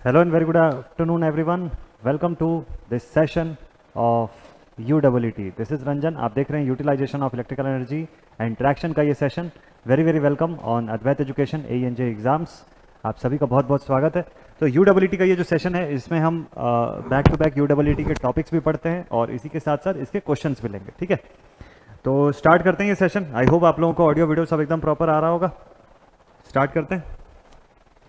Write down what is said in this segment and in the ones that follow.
Hello and very good afternoon everyone. Welcome to this session of UEET. This is Ranjan. आप देख रहे हैं utilization of electrical energy and traction का ये session. Very very welcome on Advait education AENJ exams. आप सभी का बहुत बहुत स्वागत है. तो UEET का ये जो सेशन है इसमें हम बैक टू बैक UEET के टॉपिक्स भी पढ़ते हैं और इसी के साथ साथ इसके क्वेश्चंस भी लेंगे. ठीक है, तो स्टार्ट करते हैं ये सेशन. आई होप आप लोगों को ऑडियो वीडियो सब एकदम प्रॉपर आ रहा होगा. स्टार्ट करते हैं.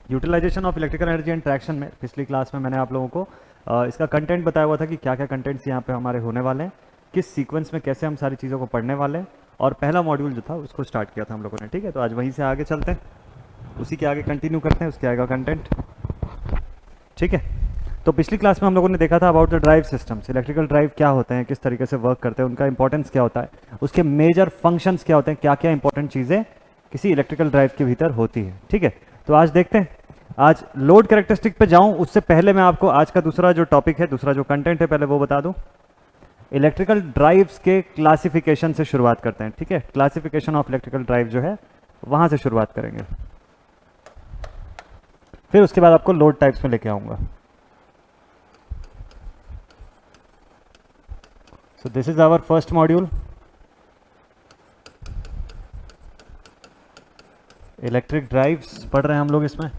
Utilization of electrical energy and traction में पिछली क्लास में मैंने आप लोगों को इसका कंटेंट बताया हुआ था कि क्या क्या कंटेंट्स यहाँ पे हमारे होने वाले हैं, किस सीक्वेंस में कैसे हम सारी चीज़ों को पढ़ने वाले हैं, और पहला मॉड्यूल जो था उसको स्टार्ट किया था हम लोगों ने. ठीक है, तो आज वहीं से आगे चलते हैं, उसी के आगे कंटिन्यू करते हैं, उसके आगे कंटेंट. ठीक है, तो पिछली क्लास में हम लोगों ने देखा था about the drive systems. Electrical drive क्या होते हैं, किस तरीके से वर्क करते हैं, उनका इंपॉर्टेंस क्या होता है, उसके मेजर फंक्शंस क्या होते हैं, क्या क्या इंपॉर्टेंट चीज़ें किसी इलेक्ट्रिकल ड्राइव के भीतर होती है. ठीक है, तो आज देखते हैं. आज लोड कैरेक्टरिस्टिक पे जाऊं उससे पहले मैं आपको आज का दूसरा जो टॉपिक है, दूसरा जो कंटेंट है, पहले वो बता दूं. इलेक्ट्रिकल ड्राइव्स के क्लासिफिकेशन से शुरुआत करते हैं. ठीक है, क्लासिफिकेशन ऑफ इलेक्ट्रिकल ड्राइव जो है वहां से शुरुआत करेंगे, फिर उसके बाद आपको लोड टाइप्स में लेके आऊंगा. So this is our first module, electric drives पढ़ रहे हैं हम लोग. इसमें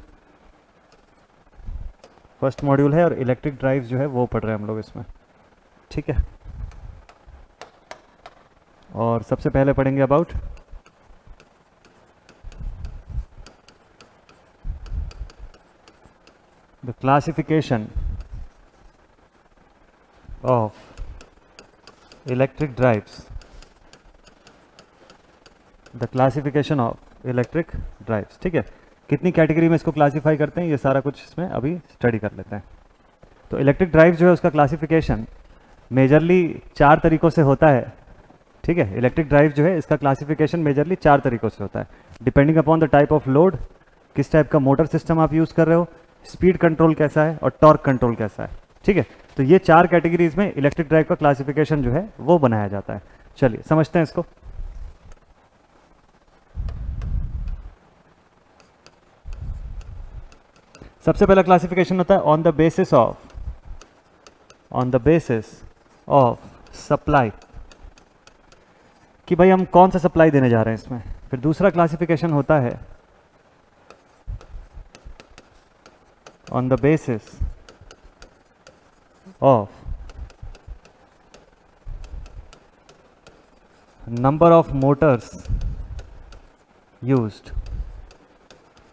फर्स्ट मॉड्यूल है और इलेक्ट्रिक ड्राइव्स जो है वो पढ़ रहे हैं हम लोग इसमें. ठीक है, और सबसे पहले पढ़ेंगे about the classification of electric drives. The classification of electric drives. ठीक है, कितनी कैटेगरी में इसको क्लासिफाई करते हैं ये सारा कुछ इसमें अभी स्टडी कर लेते हैं. तो इलेक्ट्रिक ड्राइव जो है उसका क्लासिफिकेशन मेजरली 4 तरीकों से होता है. ठीक है, इलेक्ट्रिक ड्राइव जो है इसका क्लासिफिकेशन मेजरली 4 तरीकों से होता है, depending upon the type of load, किस टाइप का मोटर सिस्टम आप यूज़ कर रहे हो, स्पीड कंट्रोल कैसा है और टॉर्क कंट्रोल कैसा है. ठीक है, तो ये 4 कैटेगरीज में इलेक्ट्रिक ड्राइव का क्लासिफिकेशन जो है वो बनाया जाता है. चलिए समझते हैं इसको. सबसे पहला क्लासिफिकेशन होता है on the basis of supply, कि भाई हम कौन सा सप्लाई देने जा रहे हैं इसमें. फिर दूसरा क्लासिफिकेशन होता है on the basis of number of Motors used,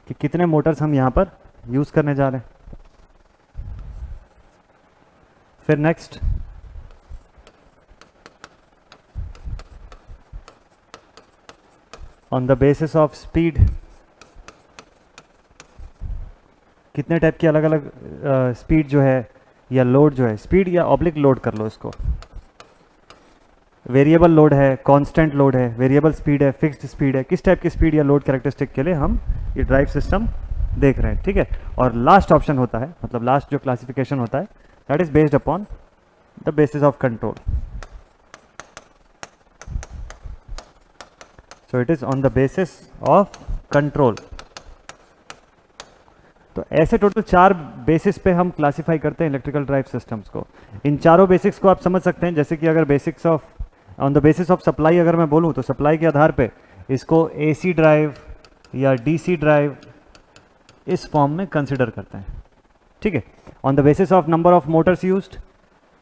कि कितने मोटर्स हम यहां पर यूज करने जा रहे हैं. फिर next on the basis of speed, कितने टाइप की अलग अलग स्पीड जो है या लोड जो है, स्पीड या ऑब्लिक लोड कर लो इसको, वेरिएबल लोड है, कांस्टेंट लोड है, वेरिएबल स्पीड है, फिक्स्ड स्पीड है, किस टाइप की स्पीड या लोड कैरेक्टरिस्टिक के लिए हम ये ड्राइव सिस्टम देख रहे हैं. ठीक है, और लास्ट ऑप्शन होता है, मतलब लास्ट जो क्लासिफिकेशन होता है, that is based upon the basis of control. So it is on the basis of control. तो ऐसे टोटल 4 बेसिस पे हम क्लासिफाई करते हैं इलेक्ट्रिकल ड्राइव सिस्टम्स को. इन चारों बेसिक्स को आप समझ सकते हैं, जैसे कि अगर basics of on the basis of supply अगर मैं बोलूं तो सप्लाई के आधार पे इसको AC ड्राइव या DC ड्राइव इस फॉर्म में कंसिडर करते हैं. ठीक है, on the basis of number of Motors used,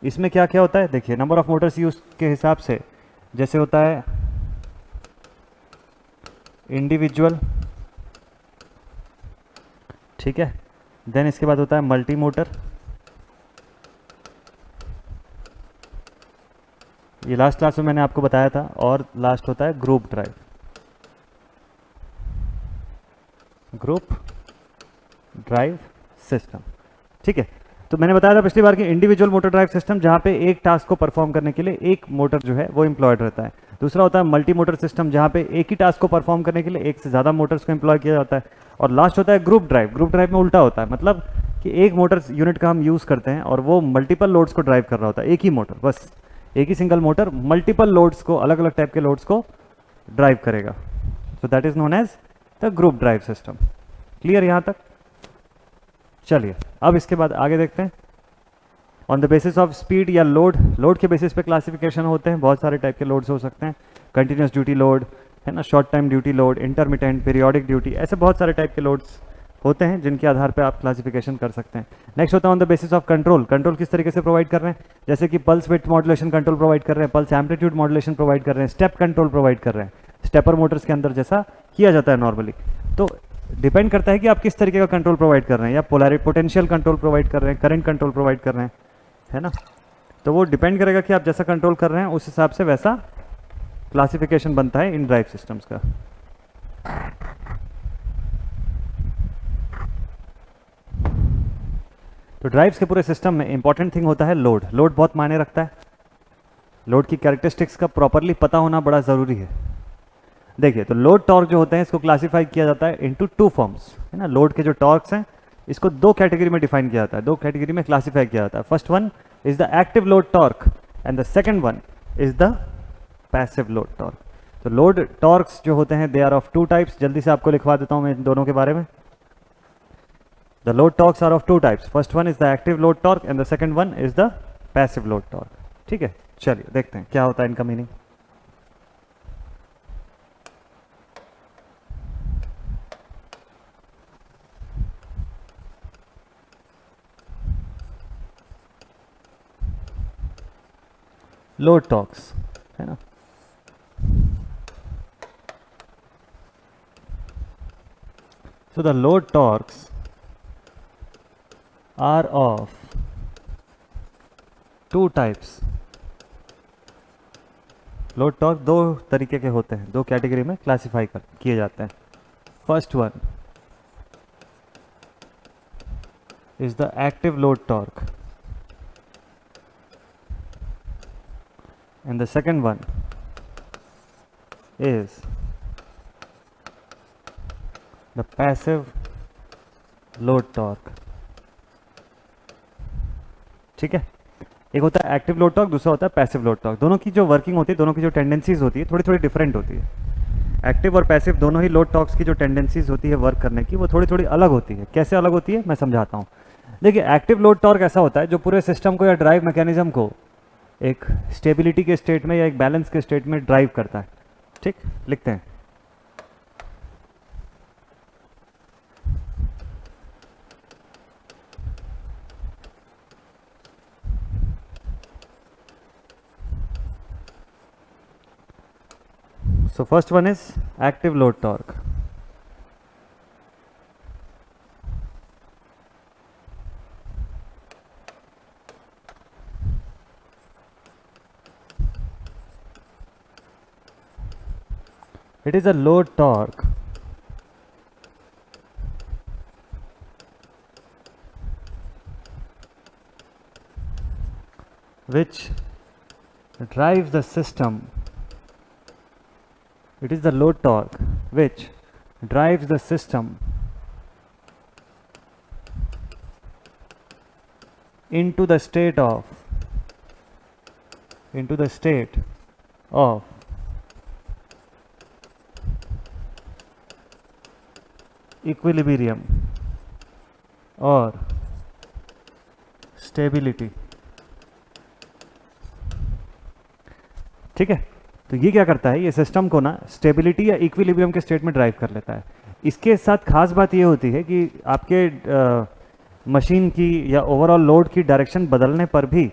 इसमें क्या क्या होता है देखिए. नंबर ऑफ मोटर्स यूज्ड के हिसाब से जैसे होता है इंडिविजुअल, ठीक है, देन इसके बाद होता है मल्टी मोटर, ये लास्ट क्लास में मैंने आपको बताया था, और लास्ट होता है group drive, group drive system. ठीक है, तो मैंने बताया था पिछली बार कि इंडिविजुअल मोटर ड्राइव सिस्टम जहां पे एक टास्क को परफॉर्म करने के लिए एक मोटर जो है वो एम्प्लॉयड रहता है. दूसरा होता है मल्टी मोटर सिस्टम जहां पे एक ही टास्क को परफॉर्म करने के लिए एक से ज़्यादा मोटर्स को एम्प्लॉय किया जाता है. और लास्ट होता है ग्रुप ड्राइव. ग्रुप ड्राइव में उल्टा होता है, मतलब कि एक मोटर यूनिट का हम यूज़ करते हैं और वो मल्टीपल लोड्स को ड्राइव कर रहा होता है. एक ही मोटर, बस एक ही सिंगल मोटर मल्टीपल लोड्स को, अलग अलग टाइप के लोड्स को ड्राइव करेगा. So that is known as the group drive system. Clear यहाँ तक? चलिए अब इसके बाद आगे देखते हैं। On the basis of speed या लोड के बेसिस पे क्लासिफिकेशन होते हैं। बहुत सारे टाइप के लोड्स हो सकते हैं, कंटिन्यूस ड्यूटी लोड है ना, short time duty load, intermittent, periodic duty, ऐसे बहुत सारे टाइप के लोड्स होते हैं जिनके आधार पे आप क्लासिफिकेशन कर सकते हैं। नेक्स्ट होता है on the basis of control. Control किस तरीके से प्रोवाइड कर रहे हैं, जैसे कि pulse width modulation control provide कर रहे हैं, पल्स एम्पलीट्यूड मॉड्यूलेशन प्रोवाइड कर रहे हैं, स्टेप कंट्रोल प्रोवाइड कर रहे हैं, स्टेपर मोटर्स के अंदर जैसा किया जाता है नॉर्मली। तो डिपेंड करता है कि आप किस तरीके का कंट्रोल प्रोवाइड कर रहे हैं, या पोलैरिटी पोटेंशियल कंट्रोल प्रोवाइड कर रहे हैं, करंट कंट्रोल प्रोवाइड कर रहे हैं, है ना। तो वो डिपेंड करेगा कि आप जैसा कंट्रोल कर रहे हैं उस हिसाब से वैसा क्लासिफिकेशन बनता है इन ड्राइव सिस्टम्स का। तो ड्राइव्स के पूरे सिस्टम में इंपॉर्टेंट थिंग होता है लोड। लोड बहुत मायने रखता है। लोड की कैरेक्टरिस्टिक्स का प्रॉपरली पता होना बड़ा ज़रूरी है। देखिए, तो लोड टॉर्क जो होते हैं इसको क्लासिफाई किया जाता है इनटू टू फॉर्म्स, है ना। लोड के जो टॉर्क्स हैं इसको दो कैटेगरी में डिफाइन किया जाता है, दो कैटेगरी में क्लासिफाई किया जाता है। First one is the active load torque and the second one is the passive load torque. तो लोड टॉर्क्स जो होते हैं they are of two types. जल्दी से आपको लिखवा देता हूं मैं इन दोनों के बारे में। The load torques are of two types. First one is the active load torque and the second one is the passive load torque. ठीक है, चलिए देखते हैं क्या होता है इनका मीनिंग। लोड टॉर्क्स, है ना। So the load torques are of two types. Load torque दो तरीके के होते हैं, दो कैटेगरी में क्लासिफाई किए जाते हैं। First one is the active load torque and the second one is the passive load torque. ठीक है, एक होता है एक्टिव लोड टॉर्क, दूसरा होता है पैसिव लोड टॉर्क। दोनों की जो वर्किंग होती है, दोनों की जो टेंडेंसीज होती है थोड़ी थोड़ी डिफरेंट होती है। एक्टिव और पैसिव दोनों ही लोड टॉर्क्स की जो टेंडेंसीज होती है वर्क करने की, वो थोड़ी थोड़ी अलग होती है। कैसे अलग होती है मैं समझाता हूँ। देखिए, एक्टिव लोड टॉर्क ऐसा होता है जो पूरे सिस्टम को या ड्राइव मैकेनिज्म को एक स्टेबिलिटी के स्टेट में या एक बैलेंस के स्टेट में ड्राइव करता है। ठीक, लिखते हैं। So first one is active load torque. It is a load torque which drives the system. It is the load torque which drives the system into the state of equilibrium or stability. ठीक है, तो ये क्या करता है, ये system को ना स्टेबिलिटी या इक्विलिब्रियम के स्टेट में ड्राइव कर लेता है। इसके साथ खास बात ये होती है कि आपके मशीन की या ओवरऑल लोड की डायरेक्शन बदलने पर भी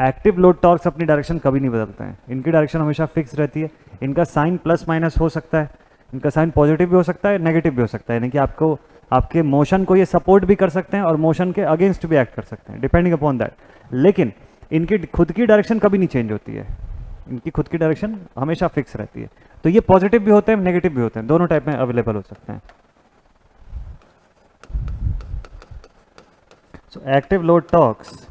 एक्टिव लोड टॉर्क्स अपनी डायरेक्शन कभी नहीं बदलते हैं। इनकी डायरेक्शन हमेशा फिक्स रहती है। इनका साइन प्लस माइनस हो सकता है, इनका साइन पॉजिटिव भी हो सकता है, नेगेटिव भी हो सकता है, यानी कि आपको आपके मोशन को ये सपोर्ट भी कर सकते हैं और मोशन के अगेंस्ट भी एक्ट कर सकते हैं, डिपेंडिंग अपॉन दैट। लेकिन इनकी खुद की डायरेक्शन कभी नहीं चेंज होती है, इनकी खुद की डायरेक्शन हमेशा फिक्स रहती है। तो ये पॉजिटिव भी होते हैं, नेगेटिव भी होते हैं, दोनों टाइप में अवेलेबल हो सकते हैं। So active load torques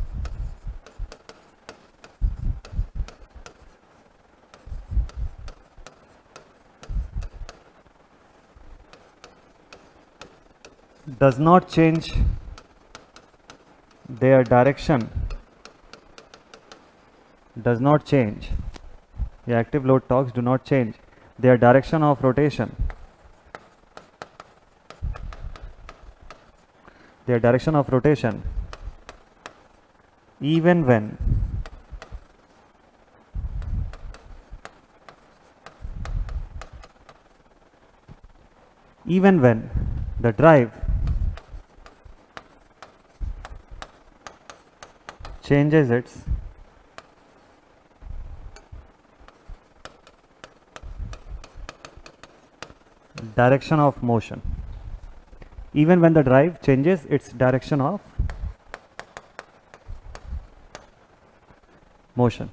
does not change their direction, does not change, the active load torques do not change their direction of rotation their direction of rotation even when the drive changes its direction of motion, even when the drive changes its direction of motion.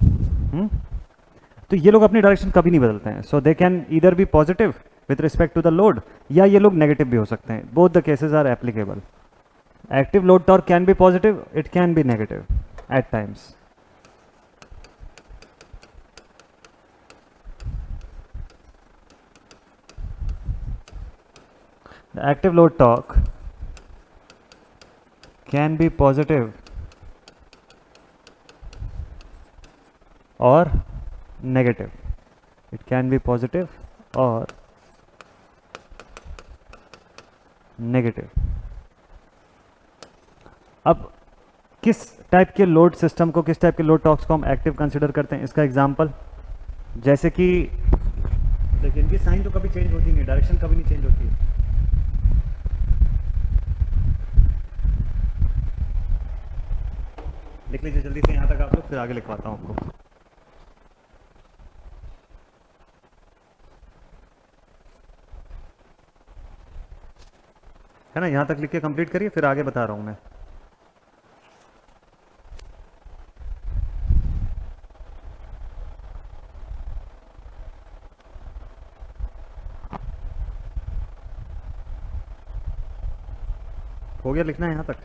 तो ये लोग अपनी direction कभी नहीं बदलते हैं. So they can either be positive with respect to the load, या ये लोग नेगेटिव भी हो सकते हैं. Both the cases are applicable. Active load torque can be positive, it can be negative at times. The active load torque can be positive or negative. It can be positive or negative. अब किस type के load system को, किस type के load torques को हम active consider करते हैं, इसका एग्जांपल जैसे कि देखिए, इनकी साइन तो कभी चेंज होती नहीं, डायरेक्शन कभी नहीं चेंज होती है. लिख लीजिए जल्दी से यहाँ तक आप लोग, फिर आगे लिखवाता हूँ आपको. है ना, यहाँ तक लिख के कंप्लीट करिए, फिर आगे बता रहा हूँ मैं. हो गया लिखना है यहाँ तक?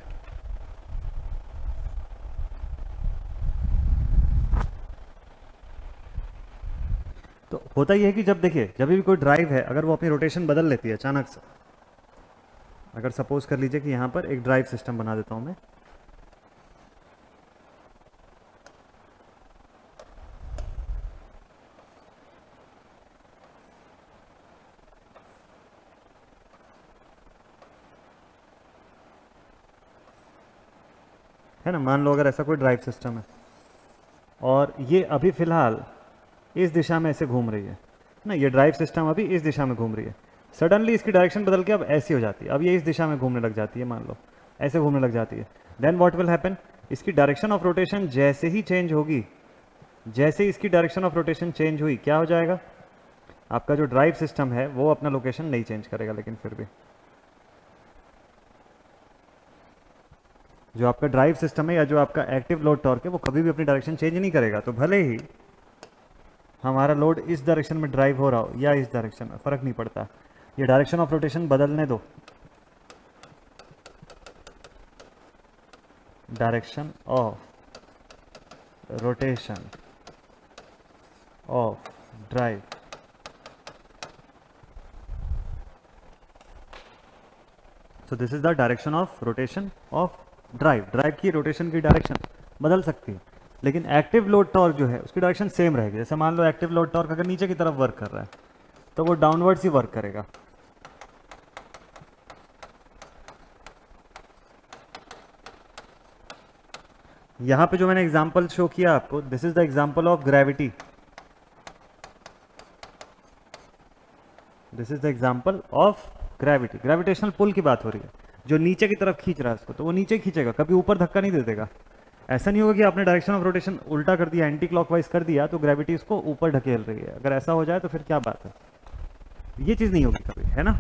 तो होता ही है कि जब देखिए, जब भी कोई ड्राइव है, अगर वो अपनी रोटेशन बदल लेती है अचानक से, अगर सपोज कर लीजिए कि यहां पर एक ड्राइव सिस्टम बना देता हूं मैं, है ना, मान लो अगर ऐसा कोई ड्राइव सिस्टम है और ये अभी फिलहाल इस दिशा में ऐसे घूम रही है ना, ये ड्राइव सिस्टम अभी इस दिशा में घूम रही है. सडनली इसकी डायरेक्शन बदल के अब ऐसी हो जाती है, अब ये इस दिशा में घूमने लग जाती है, मान लो ऐसे घूमने लग जाती है. देन व्हाट विल हैपन, इसकी डायरेक्शन ऑफ रोटेशन जैसे ही चेंज होगी, जैसे ही इसकी डायरेक्शन ऑफ रोटेशन चेंज हुई, क्या हो जाएगा, आपका जो ड्राइव सिस्टम है वो अपना लोकेशन नहीं चेंज करेगा, लेकिन फिर भी जो आपका ड्राइव सिस्टम है या जो आपका एक्टिव लोड टॉर्क है वो कभी भी अपनी डायरेक्शन चेंज नहीं करेगा. तो भले ही हमारा लोड इस डायरेक्शन में ड्राइव हो रहा हो या इस डायरेक्शन में, फर्क नहीं पड़ता, ये डायरेक्शन ऑफ रोटेशन बदलने दो. Direction of rotation of drive so this is the direction of rotation of drive. Drive की रोटेशन की डायरेक्शन बदल सकती है, लेकिन एक्टिव लोड टॉर्क जो है उसकी डायरेक्शन सेम रहेगी. जैसे मान लो एक्टिव लोड टॉर्क अगर नीचे की तरफ वर्क कर रहा है तो वो डाउनवर्ड्स ही वर्क करेगा. यहां पे जो मैंने एग्जांपल शो किया आपको, this is the example of gravity. This is the example of gravity. Gravitational pull की बात हो रही है, जो नीचे की तरफ खींच रहा है उसको, तो वो नीचे खींचेगा, कभी ऊपर धक्का नहीं दे देगा. ऐसा नहीं होगा कि आपने डायरेक्शन ऑफ रोटेशन उल्टा कर दिया, एंटी क्लॉकवाइज कर दिया, तो ग्रेविटी उसको ऊपर ढकेल रही है. अगर ऐसा हो जाए तो फिर क्या बात है, ये चीज नहीं होगी कभी, है ना.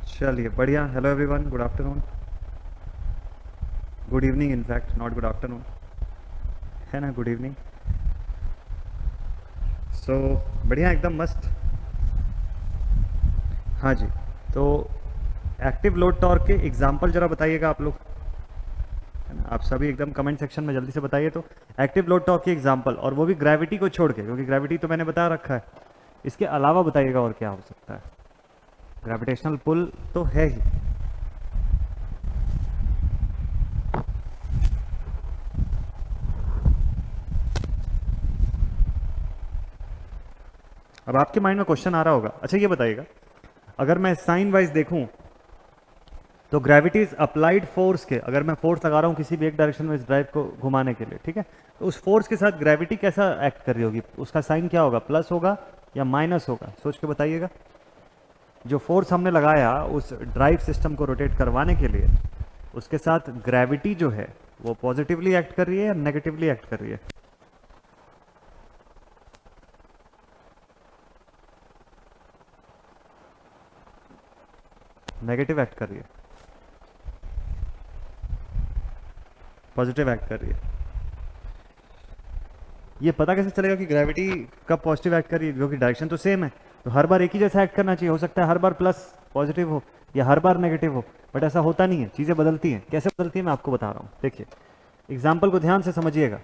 चलिए बढ़िया. Hello everyone, good afternoon, good evening, in fact not good afternoon, है ना, गुड इवनिंग. सो बढ़िया, एकदम मस्त. हाँ जी, तो एक्टिव लोड टॉर्क के एग्जांपल जरा बताइएगा आप लोग, है ना. आप सभी एकदम कमेंट सेक्शन में जल्दी से बताइए तो एक्टिव लोड टॉर्क के एग्जांपल, और वो भी ग्रेविटी को छोड़ के, क्योंकि ग्रेविटी तो मैंने बता रखा है. इसके अलावा बताइएगा और क्या हो सकता है. ग्रेविटेशनल पुल तो है ही. अब आपके माइंड में क्वेश्चन आ रहा होगा, अच्छा ये बताइएगा, अगर मैं साइन वाइज देखूं तो ग्रेविटी इज अप्लाइड फोर्स के, अगर मैं फोर्स लगा रहा हूं किसी भी एक डायरेक्शन में इस ड्राइव को घुमाने के लिए, ठीक है, तो उस फोर्स के साथ ग्रेविटी कैसा एक्ट कर रही होगी, उसका साइन क्या होगा, प्लस होगा या माइनस होगा, सोच के बताइएगा। जो फोर्स हमने लगाया उस ड्राइव सिस्टम को रोटेट करवाने के लिए, उसके साथ ग्रेविटी जो है वो पॉजिटिवली एक्ट कर रही है या नेगेटिवली एक्ट कर रही है? नेगेटिव एक्ट कर रही है, पॉजिटिव एक्ट कर रही है। ये पता कैसे चलेगा कि ग्रेविटी कब पॉजिटिव एक्ट कर रही है, क्योंकि डायरेक्शन तो सेम है, तो हर बार एक ही जैसा एक्ट करना चाहिए। हो सकता है हर बार प्लस पॉजिटिव हो या हर बार नेगेटिव हो, बट ऐसा होता नहीं है, चीज़ें बदलती हैं। कैसे बदलती है मैं आपको बता रहा हूँ, देखिए एग्जाम्पल को ध्यान से समझिएगा।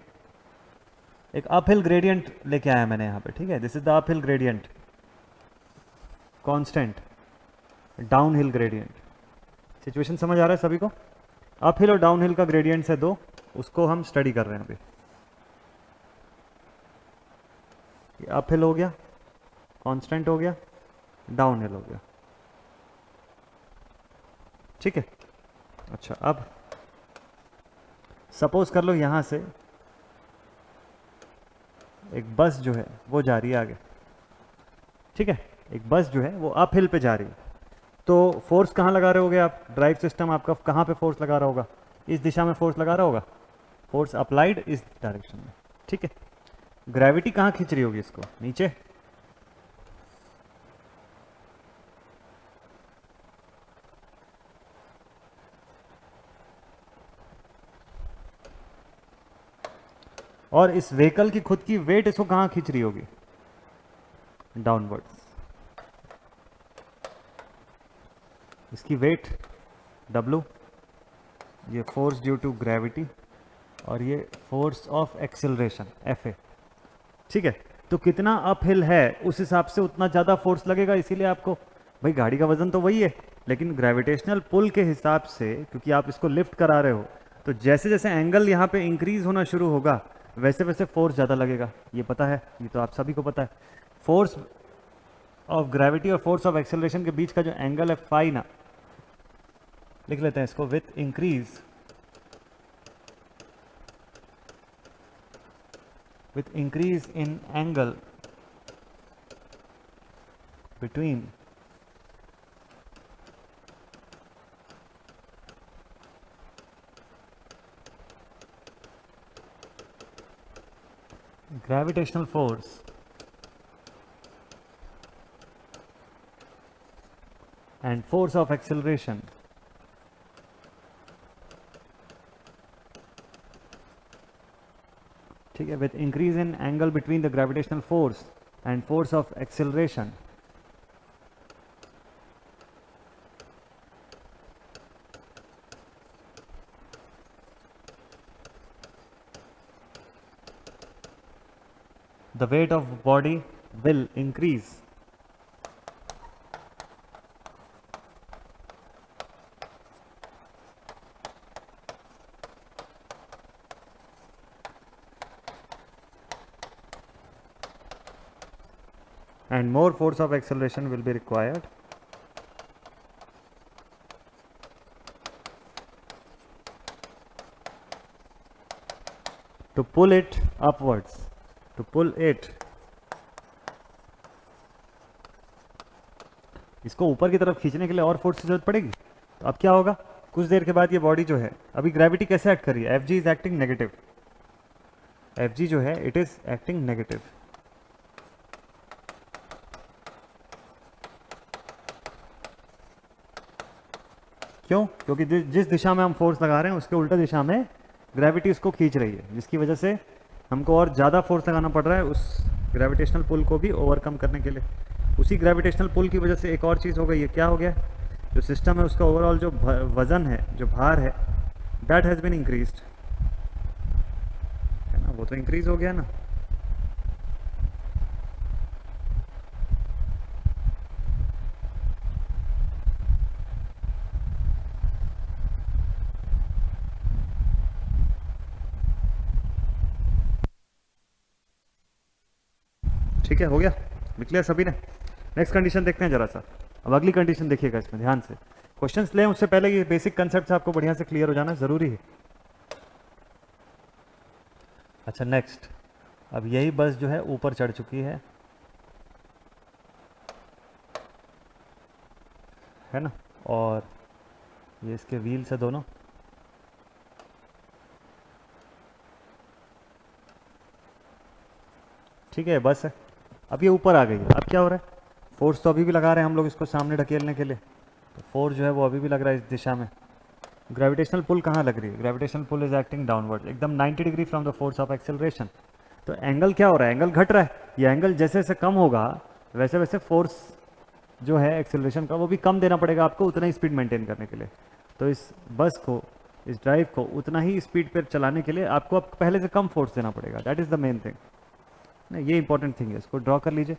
एक अपहिल ग्रेडियंट लेके आया मैंने यहाँ पे, ठीक है, this is the uphill gradient, constant down hill gradient. Situation समझ आ रहा है सभी को? अपहिल और डाउन हिल का ग्रेडियंट है दो, उसको हम स्टडी कर रहे हैं अभी। अपहिल हो गया, कांस्टेंट हो गया, डाउन हिल हो गया, ठीक है। अच्छा, अब सपोज कर लो यहां से एक बस जो है वो जा रही है आगे, ठीक है, एक बस जो है वो अपहिल पे जा रही है, तो फोर्स कहाँ लगा रहे होगे आप? ड्राइव सिस्टम आपका कहाँ पे फोर्स लगा रहा होगा? इस दिशा में फोर्स लगा रहा होगा, फोर्स अप्लाइड इस डायरेक्शन में, ठीक है। ग्रेविटी कहाँ खींच रही होगी इसको? नीचे। और इस व्हीकल की खुद की वेट इसको कहां खींच रही होगी? डाउनवर्ड्स। इसकी वेट W, ये फोर्स ड्यू टू ग्रेविटी, और ये फोर्स ऑफ एक्सेलरेशन FA, ठीक है। तो कितना अपहिल है उस हिसाब से उतना ज़्यादा फोर्स लगेगा, इसीलिए आपको, भाई गाड़ी का वजन तो वही है, लेकिन ग्रेविटेशनल पुल के हिसाब से, क्योंकि आप इसको लिफ्ट करा रहे हो, तो जैसे जैसे एंगल यहाँ पे इंक्रीज होना शुरू होगा वैसे वैसे फोर्स ज़्यादा लगेगा। ये पता है, ये तो आप सभी को पता है। फोर्स ऑफ ग्रेविटी और फोर्स ऑफ एक्सेलरेशन के बीच का जो एंगल है फाई ना, लिख लेते हैं इसको, with increase in angle between gravitational force and force of acceleration, ठीक है, with increase in angle between the gravitational force and force of acceleration, the weight of body will increase. And more force of acceleration will be required to pull it upwards, to pull it, इसको ऊपर की तरफ खींचने के लिए और force की जरूरत पड़ेगी। तो अब क्या होगा, कुछ देर के बाद ये बॉडी जो है, अभी ग्रेविटी कैसे एक्ट कर रही है? Fg is acting negative, Fg जो है इट इज एक्टिंग नेगेटिव, क्यों? क्योंकि जिस दिशा में हम फोर्स लगा रहे हैं उसके उल्टा दिशा में ग्रेविटी उसको खींच रही है, जिसकी वजह से हमको और ज़्यादा फोर्स लगाना पड़ रहा है उस ग्रेविटेशनल पुल को भी ओवरकम करने के लिए। उसी ग्रेविटेशनल पुल की वजह से एक और चीज़ हो गई है, क्या हो गया? जो सिस्टम है उसका ओवरऑल जो वजन है, जो भार है, दैट हैज़ बीन इंक्रीज्ड, है ना, वो तो इंक्रीज हो गया ना। ठीक है, हो गया, लिख लिया सभी ने? नेक्स्ट कंडीशन देखते हैं जरा सा। अब अगली कंडीशन देखिएगा इसमें ध्यान से, क्वेश्चंस लें उससे पहले ये बेसिक कंसेप्ट आपको बढ़िया से क्लियर हो जाना जरूरी है। अच्छा नेक्स्ट, अब यही बस जो है ऊपर चढ़ चुकी है ना, और ये इसके व्हील्स है दोनों, ठीक है बस है। अब ये ऊपर आ गई है, अब क्या हो रहा है, फोर्स तो अभी भी लगा रहे हैं हम लोग इसको सामने ढकेलने के लिए, तो फोर्स जो है वो अभी भी लग रहा है इस दिशा में। ग्रेविटेशनल पुल कहाँ लग रही है, gravitational pull is acting downward एकदम 90 degree from the force of acceleration. तो एंगल क्या हो रहा है, एंगल घट रहा है, ये एंगल जैसे जैसे कम होगा वैसे वैसे फोर्स जो है एक्सेलरेशन का वो भी कम देना पड़ेगा आपको उतना ही स्पीड मेंटेन करने के लिए। तो इस बस को, इस ड्राइव को उतना ही स्पीड पर चलाने के लिए आपको अब पहले से कम फोर्स देना पड़ेगा, that is the main thing ना, ये इंपॉर्टेंट थिंग है, इसको ड्रॉ कर लीजिए।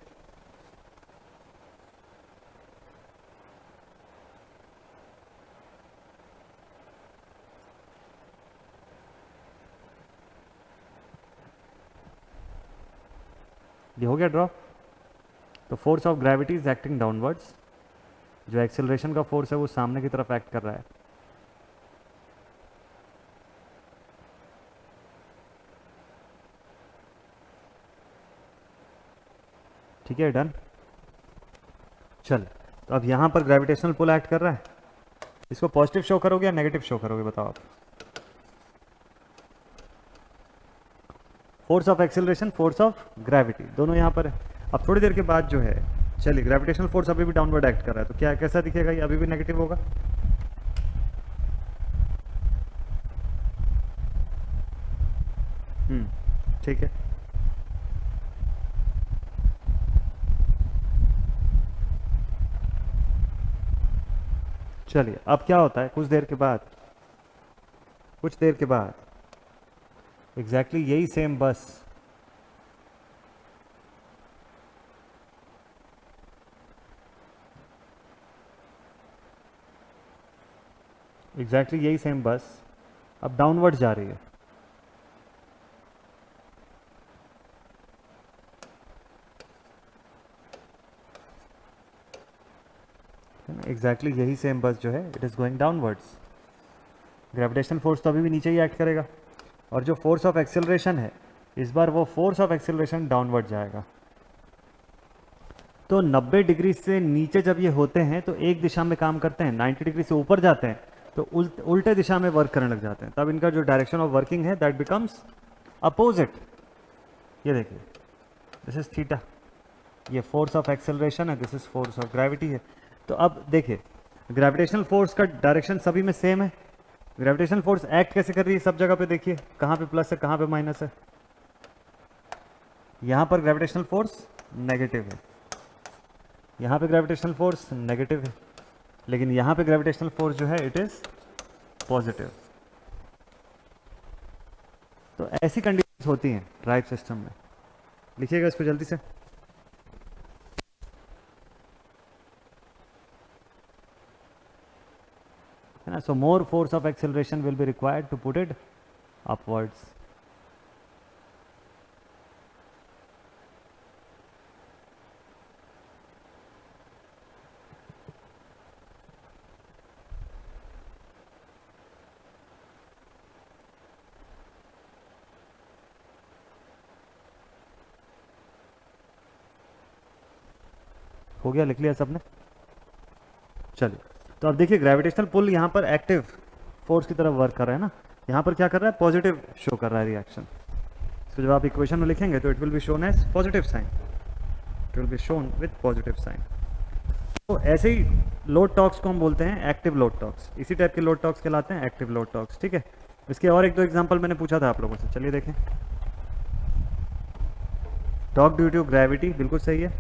ये हो गया ड्रॉ। तो force of gravity is acting downwards, जो एक्सेलरेशन का फोर्स है वो सामने की तरफ एक्ट कर रहा है। ठीक है डन। चल, तो अब यहां पर ग्रेविटेशनल पुल एक्ट कर रहा है, इसको पॉजिटिव शो करोगे या नेगेटिव शो करोगे बताओ आप। Force of acceleration, force of gravity दोनों यहां पर है। अब थोड़ी देर के बाद जो है, चलिए ग्रेविटेशनल फोर्स अभी भी डाउनवर्ड एक्ट कर रहा है, तो क्या कैसा दिखेगा, ये अभी भी नेगेटिव होगा। ठीक है, चलिए अब क्या होता है कुछ देर के बाद, कुछ देर के बाद एग्जैक्टली यही सेम बस यही सेम बस अब डाउनवर्ड जा रही है। एग्जैक्टली यही सेम बस जो है it is going downwards. Gravitational force तो अभी भी नीचे ही एक्ट करेगा, और जो फोर्स ऑफ एक्सेलरेशन है इस बार वो फोर्स ऑफ एक्सेलरेशन डाउनवर्ड जाएगा। तो 90 डिग्री से नीचे जब ये होते हैं तो एक दिशा में काम करते हैं, 90 डिग्री से ऊपर जाते हैं तो उल्टे दिशा में वर्क करने लग जाते हैं, तब इनका जो डायरेक्शन ऑफ वर्किंग है दैट बिकम्स अपोजिट। ये देखिए दिस इज थीटा, ये फोर्स ऑफ एक्सेलरेशन है, this is force of gravity है। तो अब देखिए ग्रेविटेशनल फोर्स का डायरेक्शन सभी में सेम है, ग्रेविटेशनल फोर्स एक्ट कैसे कर रही है सब जगह पे, देखिए कहाँ पे प्लस है कहाँ पे माइनस है। यहां पर ग्रेविटेशनल फोर्स नेगेटिव है, यहां पे ग्रेविटेशनल फोर्स नेगेटिव है, लेकिन यहां पे ग्रेविटेशनल फोर्स जो है इट इज पॉजिटिव। तो ऐसी कंडीशंस होती हैं ड्राइव सिस्टम में, लिखिएगा इसको जल्दी से। है ना, so more force of acceleration will be required to put it upwards. हो गया, लिख लिया सबने। चलिए तो अब देखिए ग्रेविटेशनल पुल यहाँ पर एक्टिव फोर्स की तरफ वर्क कर रहा है ना, यहाँ पर क्या कर रहा है, पॉजिटिव शो कर रहा है रिएक्शन। तो जब आप इक्वेशन में लिखेंगे तो it will be shown as positive sign, it will be shown with positive sign. तो ऐसे ही लोड टॉर्क्स को हम बोलते हैं एक्टिव लोड टॉर्क्स, इसी टाइप के लोड टॉर्क्स कहलाते हैं एक्टिव लोड टॉर्क्स। ठीक है, इसके और एक दो एग्जांपल मैंने पूछा था आप लोगों से, चलिए देखें। टॉर्क ड्यू टू ग्रेविटी बिल्कुल सही है,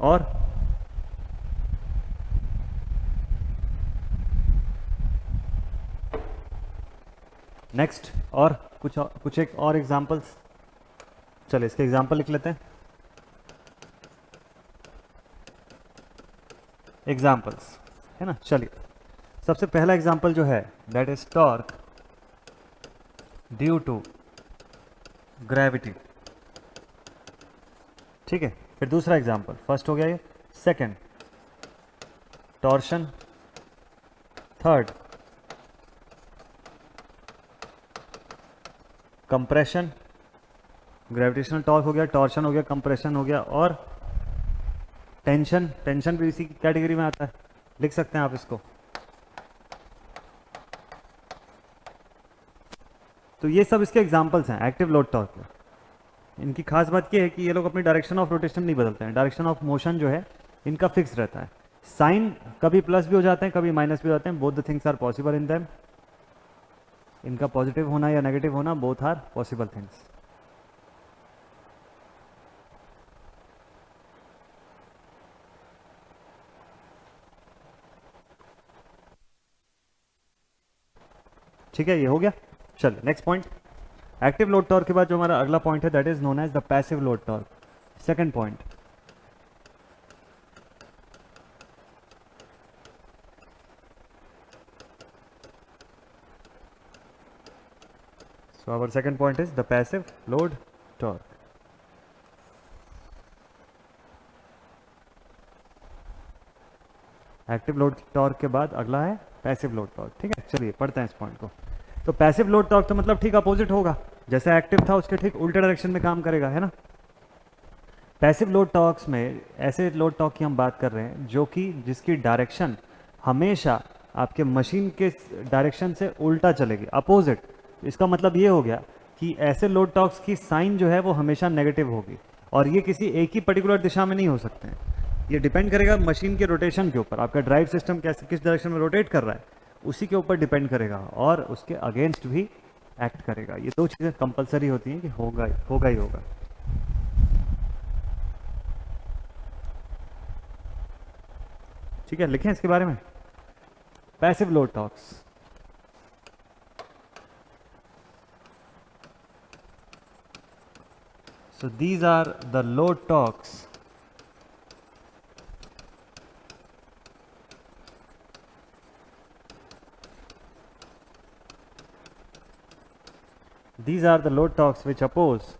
और नेक्स्ट और कुछ एक और एग्जांपल्स, चलिए इसके एग्जांपल लिख लेते हैं। एग्जांपल्स है ना, चलिए सबसे पहला एग्जांपल जो है that is torque due to gravity. ठीक है, फिर दूसरा एग्जांपल, फर्स्ट हो गया ये, second torsion, third compression, gravitational torque हो गया, टॉर्शन हो गया, कंप्रेशन हो गया, और टेंशन, टेंशन भी इसी कैटेगरी में आता है, लिख सकते हैं आप इसको। तो ये सब इसके एग्जांपल्स हैं एक्टिव लोड टॉर्क के। इनकी खास बात ये है कि ये लोग अपनी डायरेक्शन ऑफ रोटेशन नहीं बदलते हैं, डायरेक्शन ऑफ मोशन जो है इनका फिक्स रहता है। साइन कभी प्लस भी हो जाते हैं, कभी माइनस भी हो जाते हैं, both the things are possible in them. इनका पॉजिटिव होना या नेगेटिव होना, बोथ आर पॉसिबल थिंग्स। ठीक है, ये हो गया। चलिए next point, active load torque के बाद जो हमारा अगला पॉइंट है that is known as the passive load torque, second point. So our second point is the passive load torque. Active load torque के बाद अगला है पैसिव लोड टॉर्क। ठीक है, चलिए पढ़ते हैं इस पॉइंट को। तो पैसिव लोड टॉर्क तो मतलब ठीक अपोजिट होगा, जैसे एक्टिव था उसके ठीक उल्टे डायरेक्शन में काम करेगा, है ना। पैसिव लोड टॉर्क्स में ऐसे लोड टॉर्क की हम बात कर रहे हैं जो कि जिसकी डायरेक्शन हमेशा आपके मशीन के डायरेक्शन से उल्टा चलेगी, अपोजिट। इसका मतलब ये हो गया कि ऐसे लोड टॉर्क्स की साइन जो है वो हमेशा नेगेटिव होगी, और ये किसी एक ही पर्टिकुलर दिशा में नहीं हो सकते हैं। ये डिपेंड करेगा मशीन के रोटेशन के ऊपर, आपका ड्राइव सिस्टम कैसे किस डायरेक्शन में रोटेट कर रहा है उसी के ऊपर डिपेंड करेगा, और उसके अगेंस्ट भी एक्ट करेगा। ये दो चीज़ें कंपलसरी होती हैं कि होगा ही होगा। ठीक है, लिखें इसके बारे में, passive load torques. So these are the load torques which oppose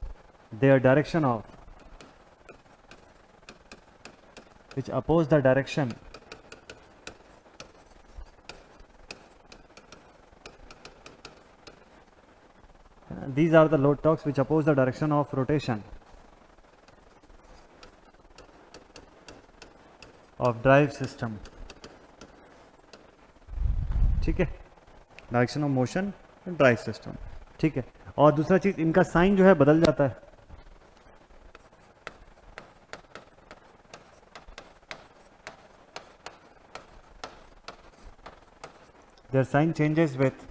the direction these are the load torques which oppose the direction of rotation of drive system. ठीक है, direction of motion drive system. ठीक है, और दूसरा चीज इनका sign जो है बदल जाता है। their sign changes with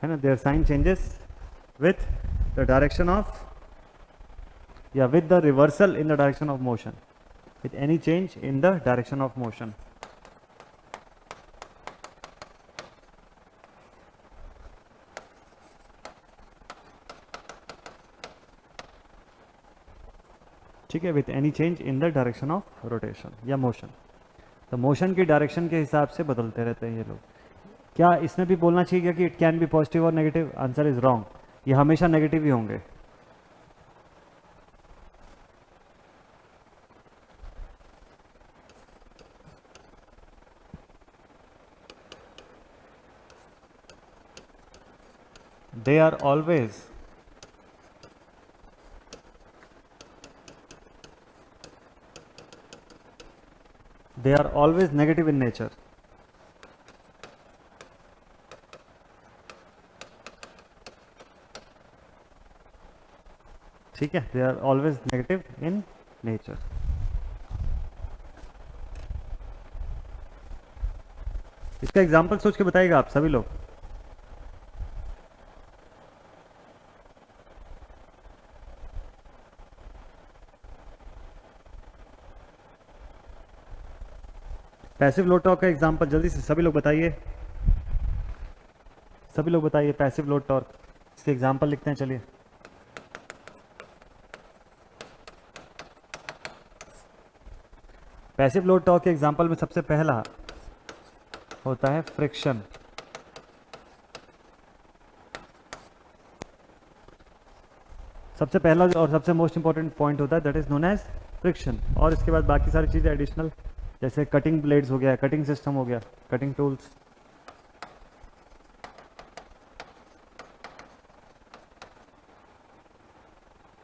है ना, their sign changes with the direction of with the reversal in the direction of motion, with any change in the direction of motion. ठीक है, with any change in the direction of rotation या motion. तो motion की direction के हिसाब से बदलते रहते हैं ये लोग। क्या इसमें भी बोलना चाहिए कि इट कैन बी पॉजिटिव और नेगेटिव? आंसर इज रॉन्ग, ये हमेशा नेगेटिव ही होंगे। they are always negative in nature. ठीक है, they are always negative in nature. इसका एग्जाम्पल सोच के बताइएगा आप सभी लोग। पैसिव लोड टॉर्क का एग्जांपल जल्दी से सभी लोग बताइए, सभी लोग बताइए पैसिव लोड टॉर्क, इसके एग्जांपल लिखते हैं। चलिए, पैसिव लोड टॉर्क के एग्जांपल में सबसे पहला होता है फ्रिक्शन। सबसे पहला और सबसे मोस्ट इंपॉर्टेंट पॉइंट होता है that is known as friction, और इसके बाद बाकी सारी चीज़ें एडिशनल, जैसे कटिंग ब्लेड्स हो गया, कटिंग सिस्टम हो गया, कटिंग टूल्स,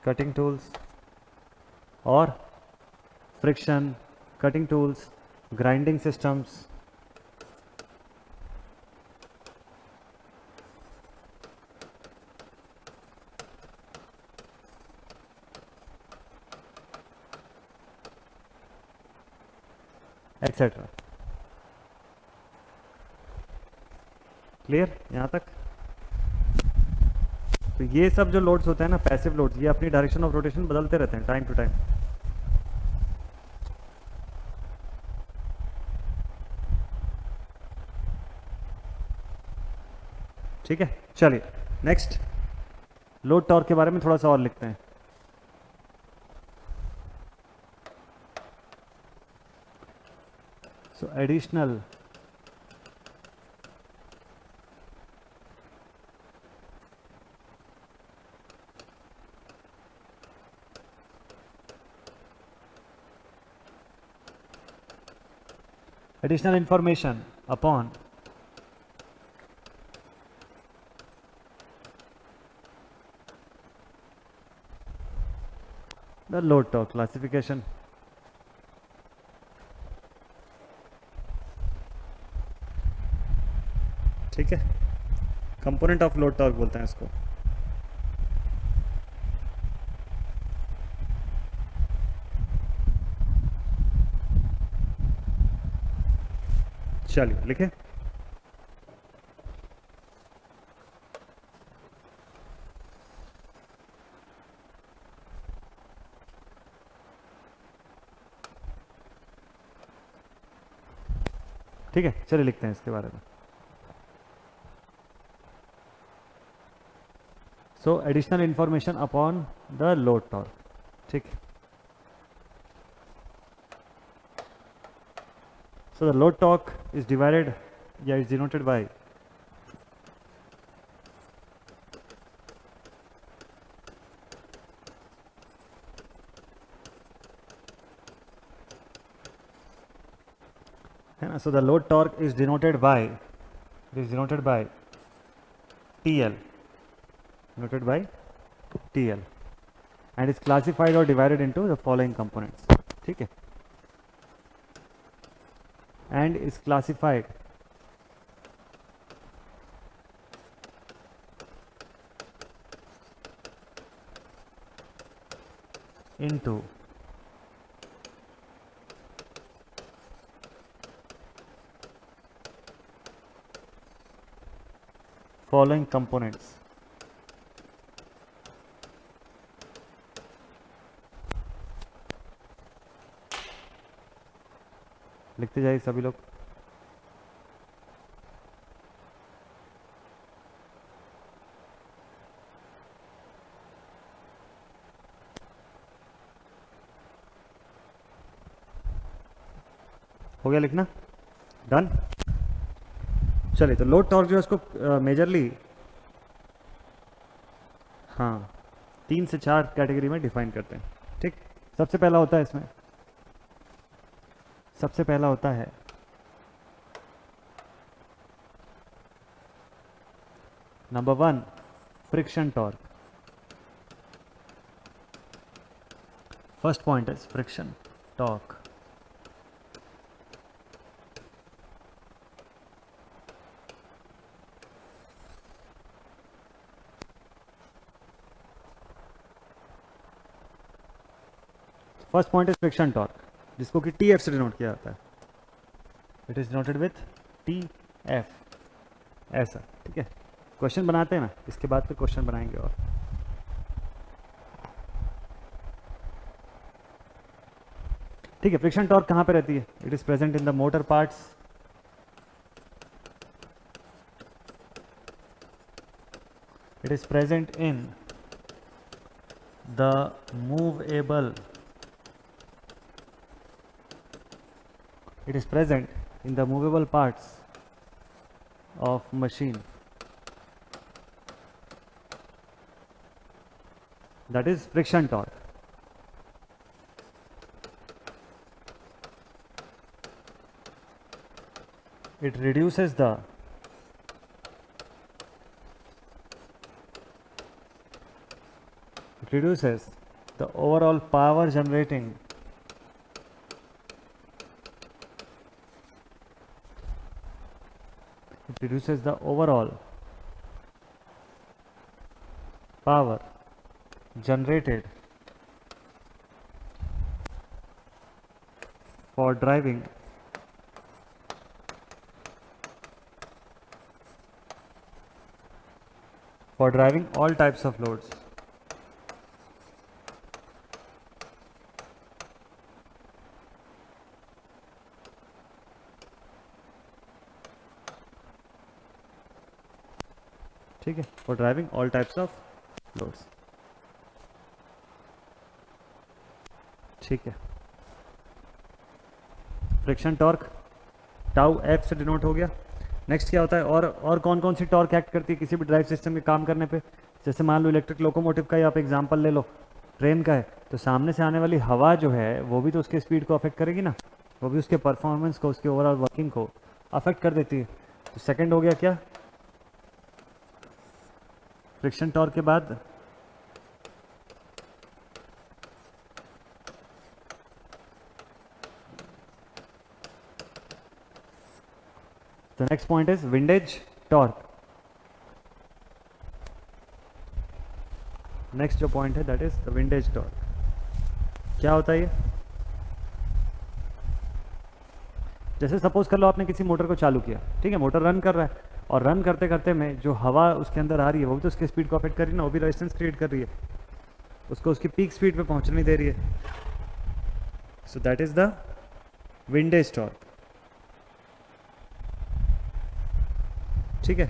कटिंग टूल्स और friction, cutting tools, grinding systems, etcetera. Clear यहाँ तक? तो ये सब जो लोड्स होते हैं ना, पैसिव लोड्स, ये अपनी डायरेक्शन ऑफ रोटेशन बदलते रहते हैं टाइम टू टाइम। ठीक है, चलिए नेक्स्ट लोड टॉर्क के बारे में थोड़ा सा और लिखते हैं। सो additional information upon the load torque classification. ठीक है, कंपोनेंट ऑफ लोड टॉर्क बोलते हैं इसको। चलिए लिखे। ठीक है, चलिए लिखते हैं इसके बारे में। सो additional information upon the load torque. ठीक है, so the load torque is divided, is denoted by so the load torque is denoted by TL, denoted by TL, and is classified or divided into the following components. ठीक है, and is classified into following components. लिखते जाइए सभी लोग। हो गया लिखना? Done. चलिए, तो लोड टॉर्क जो है उसको मेजरली हाँ 3 से 4 कैटेगरी में डिफाइन करते हैं। ठीक, सबसे पहला होता है इसमें, सबसे पहला होता है number 1 friction torque. First point is friction torque. First point is friction torque, जिसको कि टी एफ से डिनोट किया जाता है। It is denoted with T F, ऐसा। ठीक है, क्वेश्चन बनाते हैं ना, इसके बाद फिर क्वेश्चन बनाएंगे। और ठीक है, फ्रिक्शन टॉर्क कहां पे रहती है? It is present in the motor parts, it is present in the movable, it is present in the movable parts of machine that is friction torque. It reduces the overall power generating power generated for driving all types of loads. ठीक है, for driving all types of loads. ठीक है, friction torque tau F से denote हो गया. Next क्या होता है, और कौन कौन सी टॉर्क एक्ट करती है किसी भी ड्राइव सिस्टम के काम करने पे. जैसे मान लो इलेक्ट्रिक लोकोमोटिव का ही आप एग्जांपल ले लो, ट्रेन का है, तो सामने से आने वाली हवा जो है वो भी तो उसके स्पीड को अफेक्ट करेगी ना, वो भी उसके परफॉर्मेंस को, उसके ओवरऑल वर्किंग को अफेक्ट कर देती है. तो सेकंड हो गया क्या, फ्रिक्शन टॉर्क के बाद the next point is windage torque. Next जो पॉइंट है that is the windage torque. क्या होता है ये, जैसे सपोज कर लो आपने किसी मोटर को चालू किया, ठीक है, मोटर रन कर रहा है, और रन करते करते में जो हवा उसके अंदर आ रही है वो भी तो उसके स्पीड को अफेक्ट कर रही है ना, वो भी रेजिस्टेंस क्रिएट कर रही है, उसको उसकी पीक स्पीड पे पहुंचने नहीं दे रही है. सो that is the windage torque. ठीक है,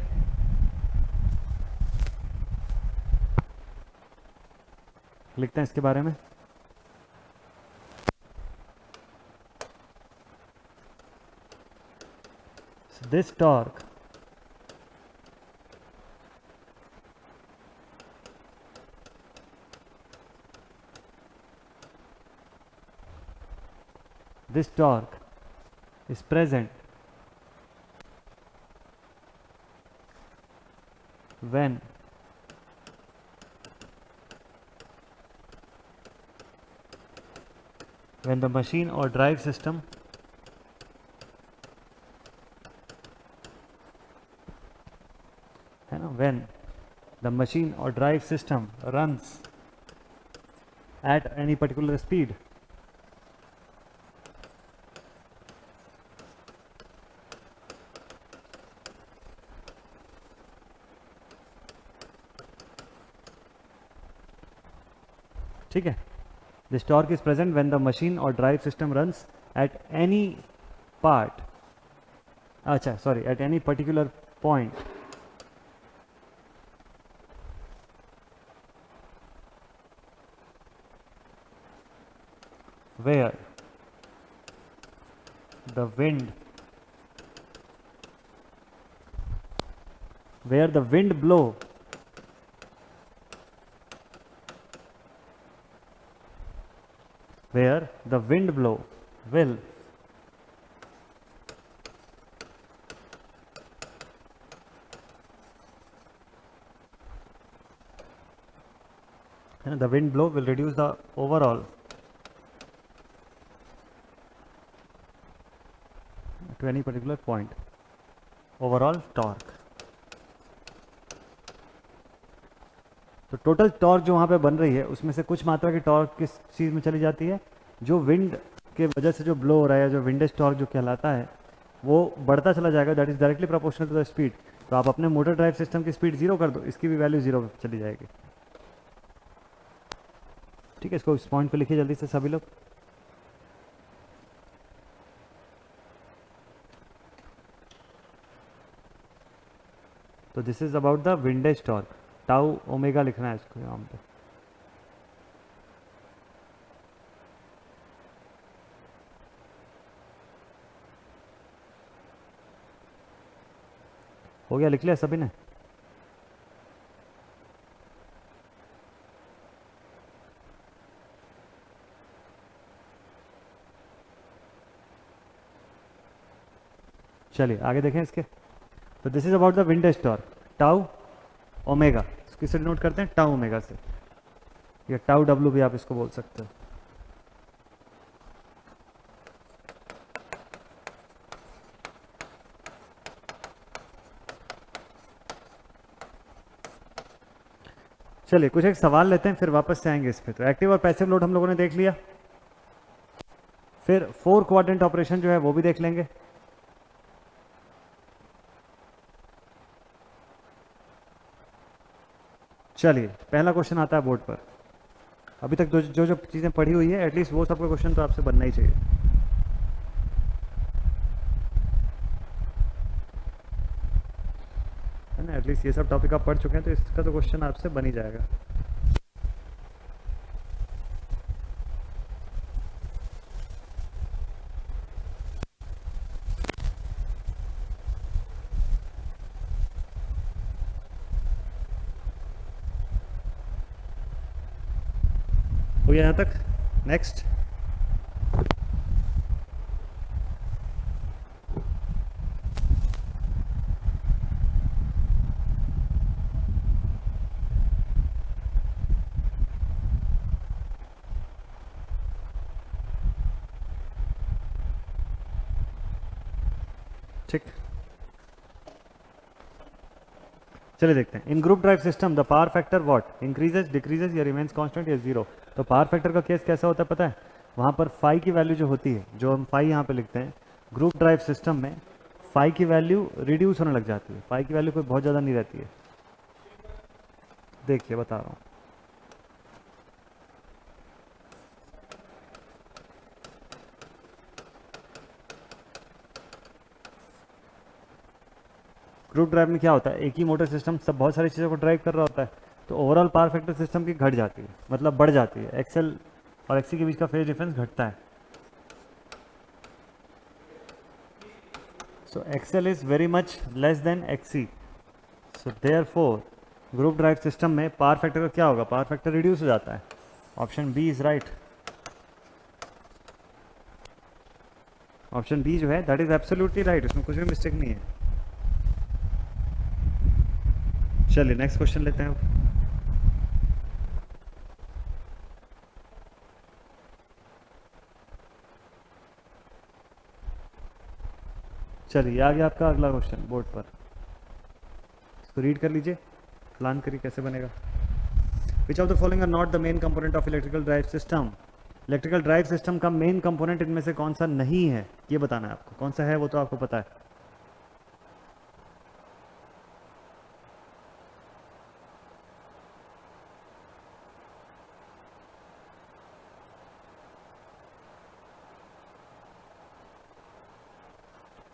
लिखते हैं इसके बारे में. This torque is present when the machine or drive system है ना, when the machine or drive system runs at any particular speed. ठीक है, this torque is present when the machine or drive system runs at any particular point where the wind blow will reduce the overall to any particular point overall torque. तो total torque जो वहाँ पे बन रही है उसमें से कुछ मात्रा की टॉर्क किस चीज़ में चली जाती है, जो विंड के वजह से जो ब्लो हो रहा है, जो विंडेज टॉर्क जो कहलाता है वो बढ़ता चला जाएगा. That is directly proportional to the speed. तो आप अपने मोटर ड्राइव सिस्टम की स्पीड जीरो कर दो, इसकी भी वैल्यू जीरो चली जाएगी. ठीक है, इसको इस पॉइंट पे लिखिए जल्दी से सभी लोग. तो this is about the windage torque. Tau omega लिखना है इसको यहाँ पे. हो गया, लिख लिया सभी ने. चलिए आगे देखें इसके। तो this is about the windage torque, tau omega, किससे नोट करते हैं, टाउ ओमेगा से, या टाउ डब्ल्यू भी आप इसको बोल सकते हो। चलिए कुछ एक सवाल लेते हैं फिर वापस से आएंगे इस पे। तो एक्टिव और पैसिव लोड हम लोगों ने देख लिया, फिर 4 क्वाड्रेंट ऑपरेशन जो है वो भी देख लेंगे। चलिए पहला क्वेश्चन आता है बोर्ड पर। अभी तक जो जो चीज़ें पढ़ी हुई है एटलीस्ट वो सबका क्वेश्चन तो आपसे बनना ही चाहिए। है ना, एटलीस्ट ये सब टॉपिक आप पढ़ चुके हैं तो इसका तो क्वेश्चन आपसे बन ही जाएगा। हो गया यहाँ तक? नेक्स्ट। ठीक, चलिए देखते हैं। In group drive system the power factor what increases decreases या रिमेन्स कांस्टेंट या जीरो। तो पावर फैक्टर का केस कैसा होता है पता है, वहां पर फाई की वैल्यू जो होती है, जो हम फाई यहाँ पे लिखते हैं, ग्रुप ड्राइव सिस्टम में फाई की वैल्यू रिड्यूस होने लग जाती है। फाई की वैल्यू कोई बहुत ज़्यादा नहीं रहती है। देखिए बता रहा हूँ, ग्रुप ड्राइव में क्या होता है, एक ही मोटर सिस्टम सब बहुत सारी चीज़ों को ड्राइव कर रहा होता है, तो ओवरऑल पावर फैक्टर सिस्टम की घट जाती है, मतलब बढ़ जाती है। एक्सएल और एक्सी के बीच का फेज डिफरेंस घटता है। So XL is very much less than XC, so therefore group drive system में पावर फैक्टर का क्या होगा, पावर फैक्टर रिड्यूस हो जाता है। Option B is right. Option B जो है दैट इज एब्सोल्युटली राइट, उसमें कुछ भी मिस्टेक नहीं है। चलिए नेक्स्ट क्वेश्चन लेते हैं अब। चलिए आ गया आपका अगला क्वेश्चन बोर्ड पर, इसको रीड कर लीजिए, प्लान करिए कैसे बनेगा। Which of the following are not the main component of electrical drive system. Electrical drive system का मेन कंपोनेंट इनमें से कौन सा नहीं है, ये बताना है आपको। कौन सा है वो तो आपको पता है।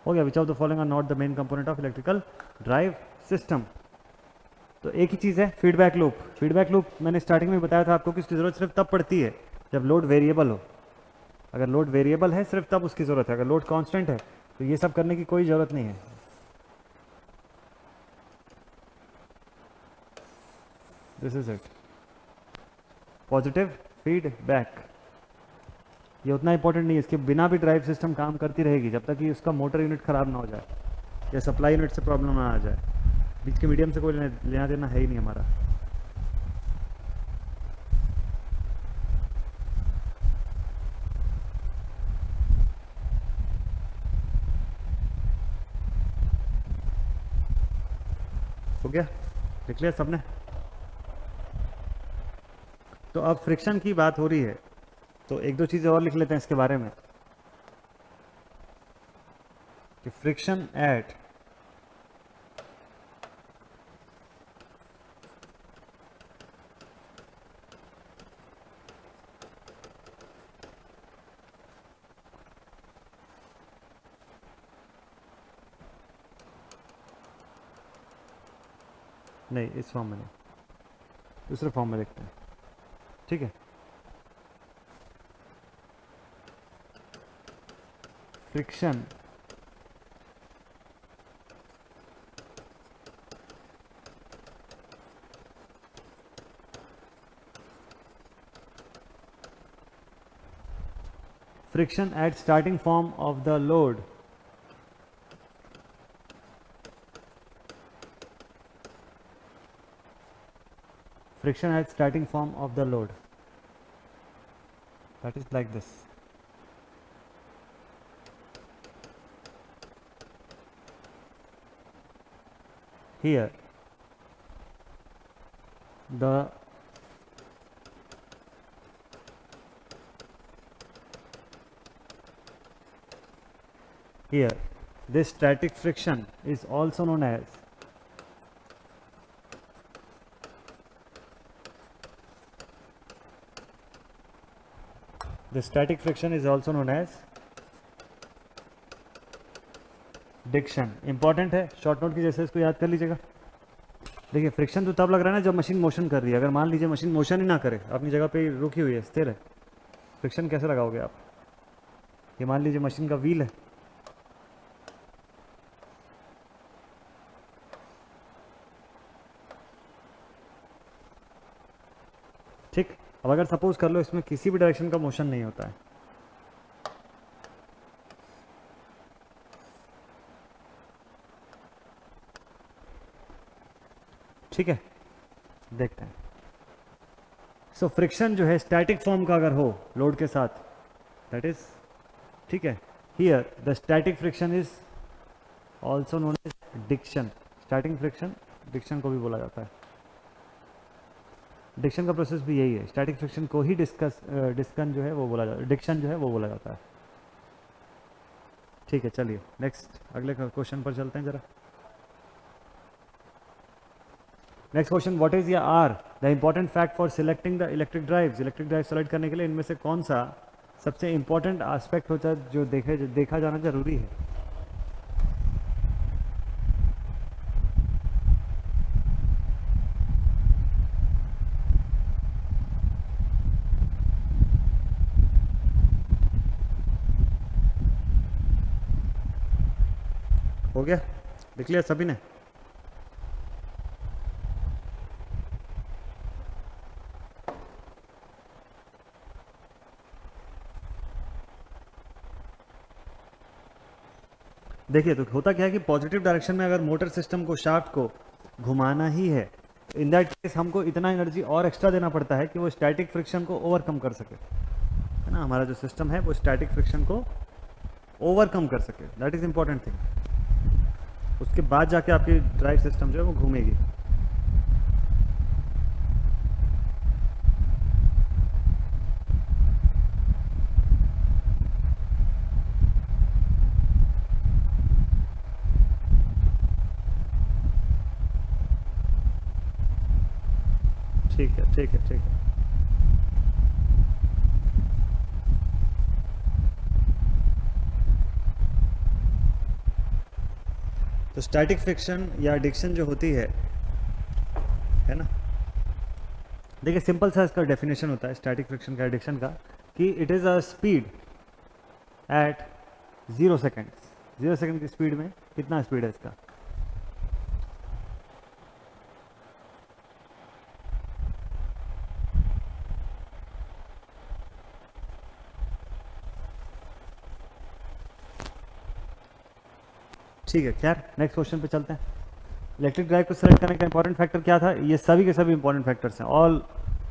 हो गया, which of the following are not the main component of electrical drive system. तो एक ही चीज़ है, फीडबैक लूप। फीडबैक लूप मैंने स्टार्टिंग में बताया था आपको कि उसकी ज़रूरत सिर्फ तब पड़ती है जब लोड वेरिएबल हो। अगर लोड वेरिएबल है सिर्फ तब उसकी ज़रूरत है, अगर लोड कांस्टेंट है तो ये सब करने की कोई ज़रूरत नहीं है। This is it, positive feedback. ये उतना इंपॉर्टेंट नहीं है, इसके बिना भी ड्राइव सिस्टम काम करती रहेगी जब तक कि उसका मोटर यूनिट खराब ना हो जाए या सप्लाई यूनिट से प्रॉब्लम ना आ जाए। बीच के मीडियम से कोई लेना देना है ही नहीं हमारा। हो गया, लिख लिया सबने। तो अब फ्रिक्शन की बात हो रही है तो एक दो चीज़ें और लिख लेते हैं इसके बारे में कि फ्रिक्शन एट नहीं, इस फॉर्म में नहीं, दूसरे फॉर्म में लिखते हैं, ठीक है। Friction friction at starting form of the load friction at starting form of the load, that is like this. Here the this static friction is also known as stiction. Important है, short note की जैसे इसको याद कर लीजिएगा. देखिए friction तो तब लग रहा है ना जब मशीन मोशन कर रही है. अगर मान लीजिए मशीन मोशन ही ना करे, अपनी जगह पे रुकी हुई है, स्थिर है, फ्रिक्शन कैसे लगाओगे आप? ये मान लीजिए मशीन का व्हील है, ठीक. अब अगर सपोज कर लो इसमें किसी भी डायरेक्शन का मोशन नहीं होता है, ठीक है, देखते हैं. सो फ्रिक्शन जो है स्टैटिक फॉर्म का अगर हो लोड के साथ, दैट इज, ठीक है, here the static friction is also known as stiction. Static friction stiction को भी बोला जाता है. डिक्शन का प्रोसेस भी यही है. स्टैटिक फ्रिक्शन को ही डिक्शन जो है वो बोला जाता है, डिक्शन जो है वो बोला जाता है. ठीक है, चलिए नेक्स्ट अगले क्वेश्चन पर चलते हैं जरा. नेक्स्ट क्वेश्चन, व्हाट इज या are the important fact for selecting the electric drives. Electric drive select करने के लिए इनमें से कौन सा सबसे इंपॉर्टेंट एस्पेक्ट होता है जो देखा जाना जरूरी है? हो गया, देख लिया सभी ने? देखिए तो होता क्या है कि पॉजिटिव डायरेक्शन में अगर मोटर सिस्टम को, शाफ्ट को घुमाना ही है, इन दैट केस हमको इतना एनर्जी और एक्स्ट्रा देना पड़ता है कि वो स्टैटिक फ्रिक्शन को ओवरकम कर सके, है ना. हमारा जो सिस्टम है वो स्टैटिक फ्रिक्शन को ओवरकम कर सके, दैट इज इंपॉर्टेंट थिंग. उसके बाद जाके आपकी ड्राइव सिस्टम जो है वो घूमेगी. ठीक है, ठीक है, ठीक है. तो स्टैटिक फ्रिक्शन या डिक्शन जो होती है ना, देखिए सिंपल सा इसका डेफिनेशन होता है स्टैटिक फ्रिक्शन का, डिक्शन का, कि it is a speed at 0 second. 0 second की स्पीड में कितना स्पीड है इसका? ठीक है, खैर नेक्स्ट क्वेश्चन पे चलते हैं. इलेक्ट्रिक ड्राइव को सेलेक्ट करने का इंपॉर्टेंट फैक्टर क्या था? ये सभी के सभी इंपॉर्टेंट फैक्टर्स हैं. All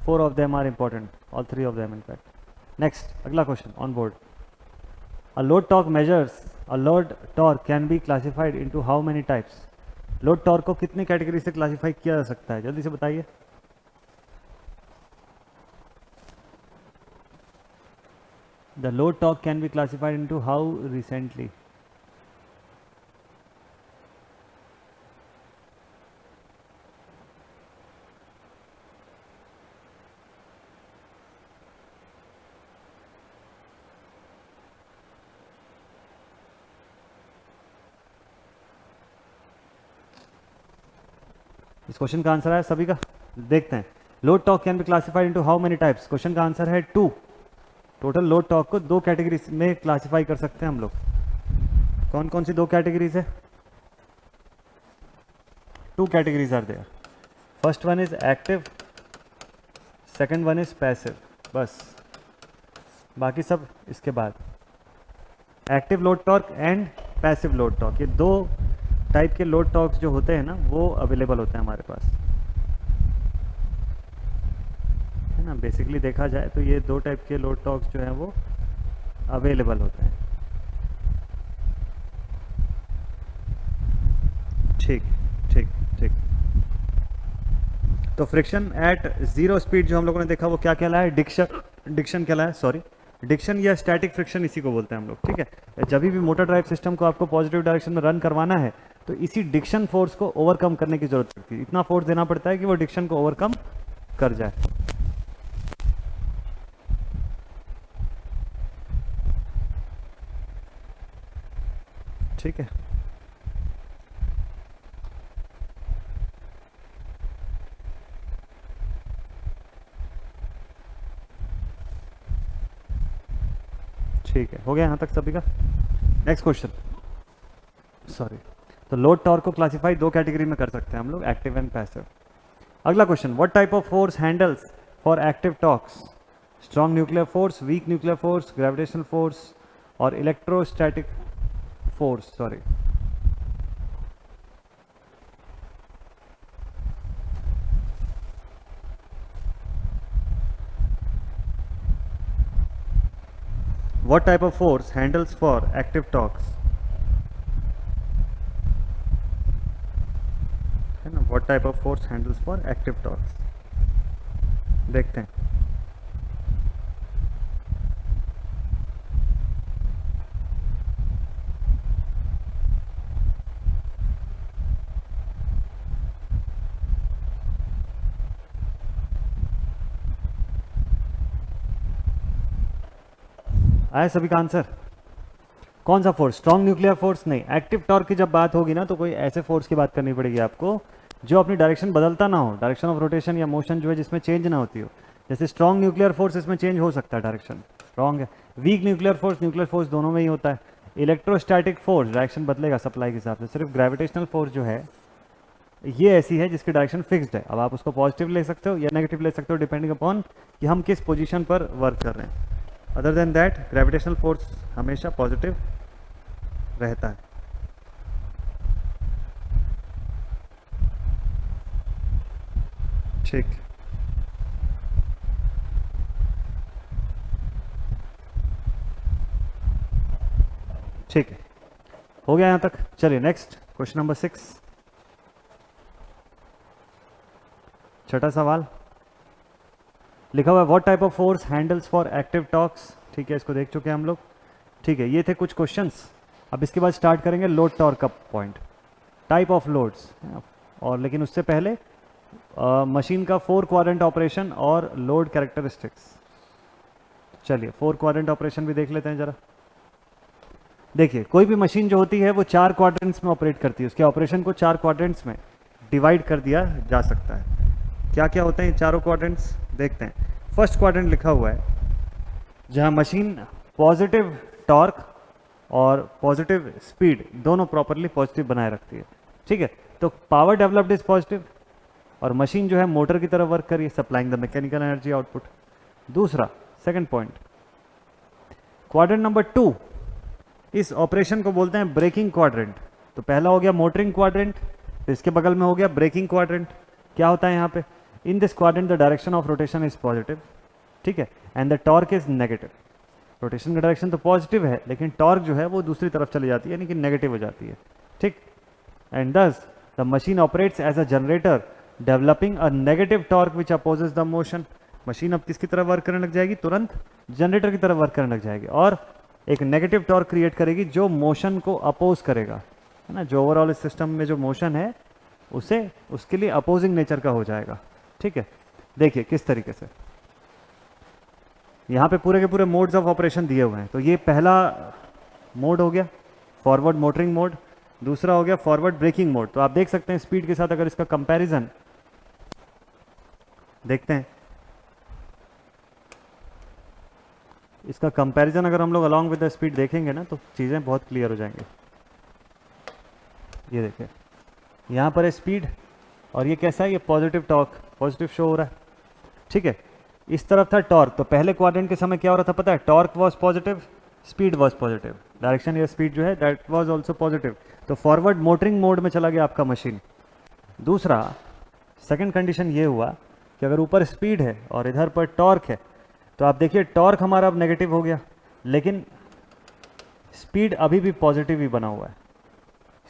4 of them are important, all 3 of them in fact. Next अगला question on board. A load torque measures, a load torque can be classified into how many types. Load torque को कितनी category से classify किया जा सकता है? जल्दी से बताइए. The load torque can be classified into how recently? इस क्वेश्चन का आंसर है सभी का, देखते हैं. Load torque can be classified into how many types. Question का आंसर है 2. टोटल लोड टॉर्क को 2 कैटेगरी में क्लासिफाई कर सकते हैं हम लोग. कौन कौन सी 2 कैटेगरीज है? 2 categories are there. First one is active, second one is passive. बस, बाकी सब इसके बाद. Active load torque and passive load torque, ये 2 टाइप के लोड टॉर्क्स जो होते हैं ना वो अवेलेबल होते हैं हमारे पास. बेसिकली देखा जाए तो ये दो टाइप के लोड टॉर्क्स जो हैं वो अवेलेबल होते हैं। ठीक ठीक ठीक। तो फ्रिक्शन एट जीरो स्पीड जो हम लोगों ने देखा वो क्या कहलाया, डिक्शन कहलाया, सॉरी डिक्शन या स्टैटिक फ्रिक्शन इसी को बोलते हैं हम लोग। ठीक है, जब भी मोटर ड्राइव सिस्टम को आपको पॉजिटिव डायरेक्शन में रन करवाना है तो इसी डिक्शन फोर्स को ओवरकम करने की जरूरत पड़ती है। इतना फोर्स देना पड़ता है कि वो डिक्शन को ओवरकम कर जाए। ठीक है, ठीक है, हो गया यहाँ तक सभी का। Next question, sorry. तो लोड टॉर्क को क्लासिफाई दो कैटेगरी में कर सकते हैं हम लोग, एक्टिव एंड पैसिव। अगला question, what type of force handles for active torques, strong nuclear force, weak nuclear force, gravitational force और electrostatic force, sorry. What type of force handles for active torques? है ना, what type of force handles for active torques? देखते हैं। आया सभी का answer? कौन सा फोर्स? स्ट्रॉन्ग न्यूक्लियर फोर्स नहीं। एक्टिव टॉर्क की जब बात होगी ना तो कोई ऐसे फोर्स की बात करनी पड़ेगी आपको जो अपनी डायरेक्शन बदलता ना हो, डायरेक्शन ऑफ रोटेशन या मोशन जो है जिसमें चेंज ना होती हो। जैसे स्ट्रॉन्ग न्यूक्लियर फोर्स, इसमें चेंज हो सकता है, डायरेक्शन स्ट्रॉन्ग है। वीक न्यूक्लियर फोर्स दोनों में ही होता है। इलेक्ट्रोस्टैटिक फोर्स डायरेक्शन बदलेगा सप्लाई के हिसाब से। सिर्फ ग्रेविटेशनल फोर्स जो है ये ऐसी है जिसकी डायरेक्शन फिक्स्ड है। अब आप उसको पॉजिटिव ले सकते हो या नेगेटिव ले सकते हो, डिपेंडिंग अपॉन कि हम किस पोजीशन पर वर्क कर रहे हैं। Other than that gravitational force हमेशा पॉजिटिव रहता है। ठीक, ठीक है, हो गया यहां तक। चलिए नेक्स्ट क्वेश्चन नंबर 6, छठा सवाल लिखा हुआ है what type of force handles for active torques. ठीक है, इसको देख चुके हैं हम लोग। ठीक है, ये थे कुछ क्वेश्चंस। अब इसके बाद स्टार्ट करेंगे लोड टॉर्क का पॉइंट, टाइप ऑफ लोड्स। और लेकिन उससे पहले मशीन का 4 क्वाड्रेंट ऑपरेशन और लोड कैरेक्टरिस्टिक्स। चलिए 4 क्वाड्रेंट ऑपरेशन भी देख लेते हैं जरा। देखिए, कोई भी मशीन जो होती है वो 4 क्वाड्रेंट्स में ऑपरेट करती है। उसके ऑपरेशन को 4 क्वाड्रेंट्स में डिवाइड कर दिया जा सकता है। क्या क्या होते हैं ये चारों क्वाड्रेंट्स, देखते हैं। फर्स्ट क्वाड्रेंट लिखा हुआ है जहां मशीन पॉजिटिव टॉर्क और पॉजिटिव स्पीड दोनों प्रॉपरली पॉजिटिव बनाए रखती है। ठीक है, तो पावर डेवलप्ड इज पॉजिटिव और मशीन जो है मोटर की तरह वर्क कर रही है, supplying the mechanical energy output. दूसरा, सेकंड पॉइंट, क्वाड्रेंट नंबर 2, इस ऑपरेशन को बोलते हैं ब्रेकिंग क्वाड्रेंट। तो पहला हो गया मोटरिंग क्वाड्रेंट, तो इसके बगल में हो गया ब्रेकिंग क्वाड्रेंट। क्या होता है यहाँ पे, in this quadrant the direction of rotation is positive, ठीक है, and the torque is negative. Rotation का डायरेक्शन तो पॉजिटिव है लेकिन टॉर्क जो है वो दूसरी तरफ चली जाती है, यानी कि नेगेटिव हो जाती है। ठीक, and thus the machine operates as a generator developing a negative torque which opposes the motion. Machine अब किसकी तरफ वर्क करने लग जाएगी, तुरंत जनरेटर की तरफ वर्क करने लग जाएगी और एक नेगेटिव टॉर्क क्रिएट करेगी जो मोशन को अपोज करेगा, है ना। जो ओवरऑल इस सिस्टम में जो मोशन है उसे उसके लिए अपोजिंग नेचर का हो जाएगा। ठीक है, देखिए किस तरीके से यहाँ पे पूरे के पूरे मोड्स ऑफ ऑपरेशन दिए हुए हैं। तो ये पहला मोड हो गया फॉरवर्ड मोटरिंग मोड, दूसरा हो गया फॉरवर्ड ब्रेकिंग मोड। तो आप देख सकते हैं स्पीड के साथ अगर इसका कंपैरिजन देखते हैं, इसका कंपैरिजन अगर हम लोग अलॉन्ग विद द स्पीड देखेंगे ना तो चीज़ें बहुत क्लियर हो जाएंगे। ये देखिए यहाँ पर है स्पीड और ये कैसा है, ये पॉजिटिव टॉर्क, पॉजिटिव शो हो रहा है। ठीक है, इस तरफ था टॉर्क। तो पहले क्वाड्रेंट के समय क्या हो रहा था पता है, torque was positive, speed was positive, direction या स्पीड जो है दैट वॉज ऑल्सो पॉजिटिव। तो फॉरवर्ड मोटरिंग मोड में चला गया आपका मशीन। दूसरा, सेकंड कंडीशन ये हुआ कि अगर ऊपर स्पीड है और इधर पर टॉर्क है, तो आप देखिए टॉर्क हमारा अब नेगेटिव हो गया, लेकिन स्पीड अभी भी पॉजिटिव ही बना हुआ है,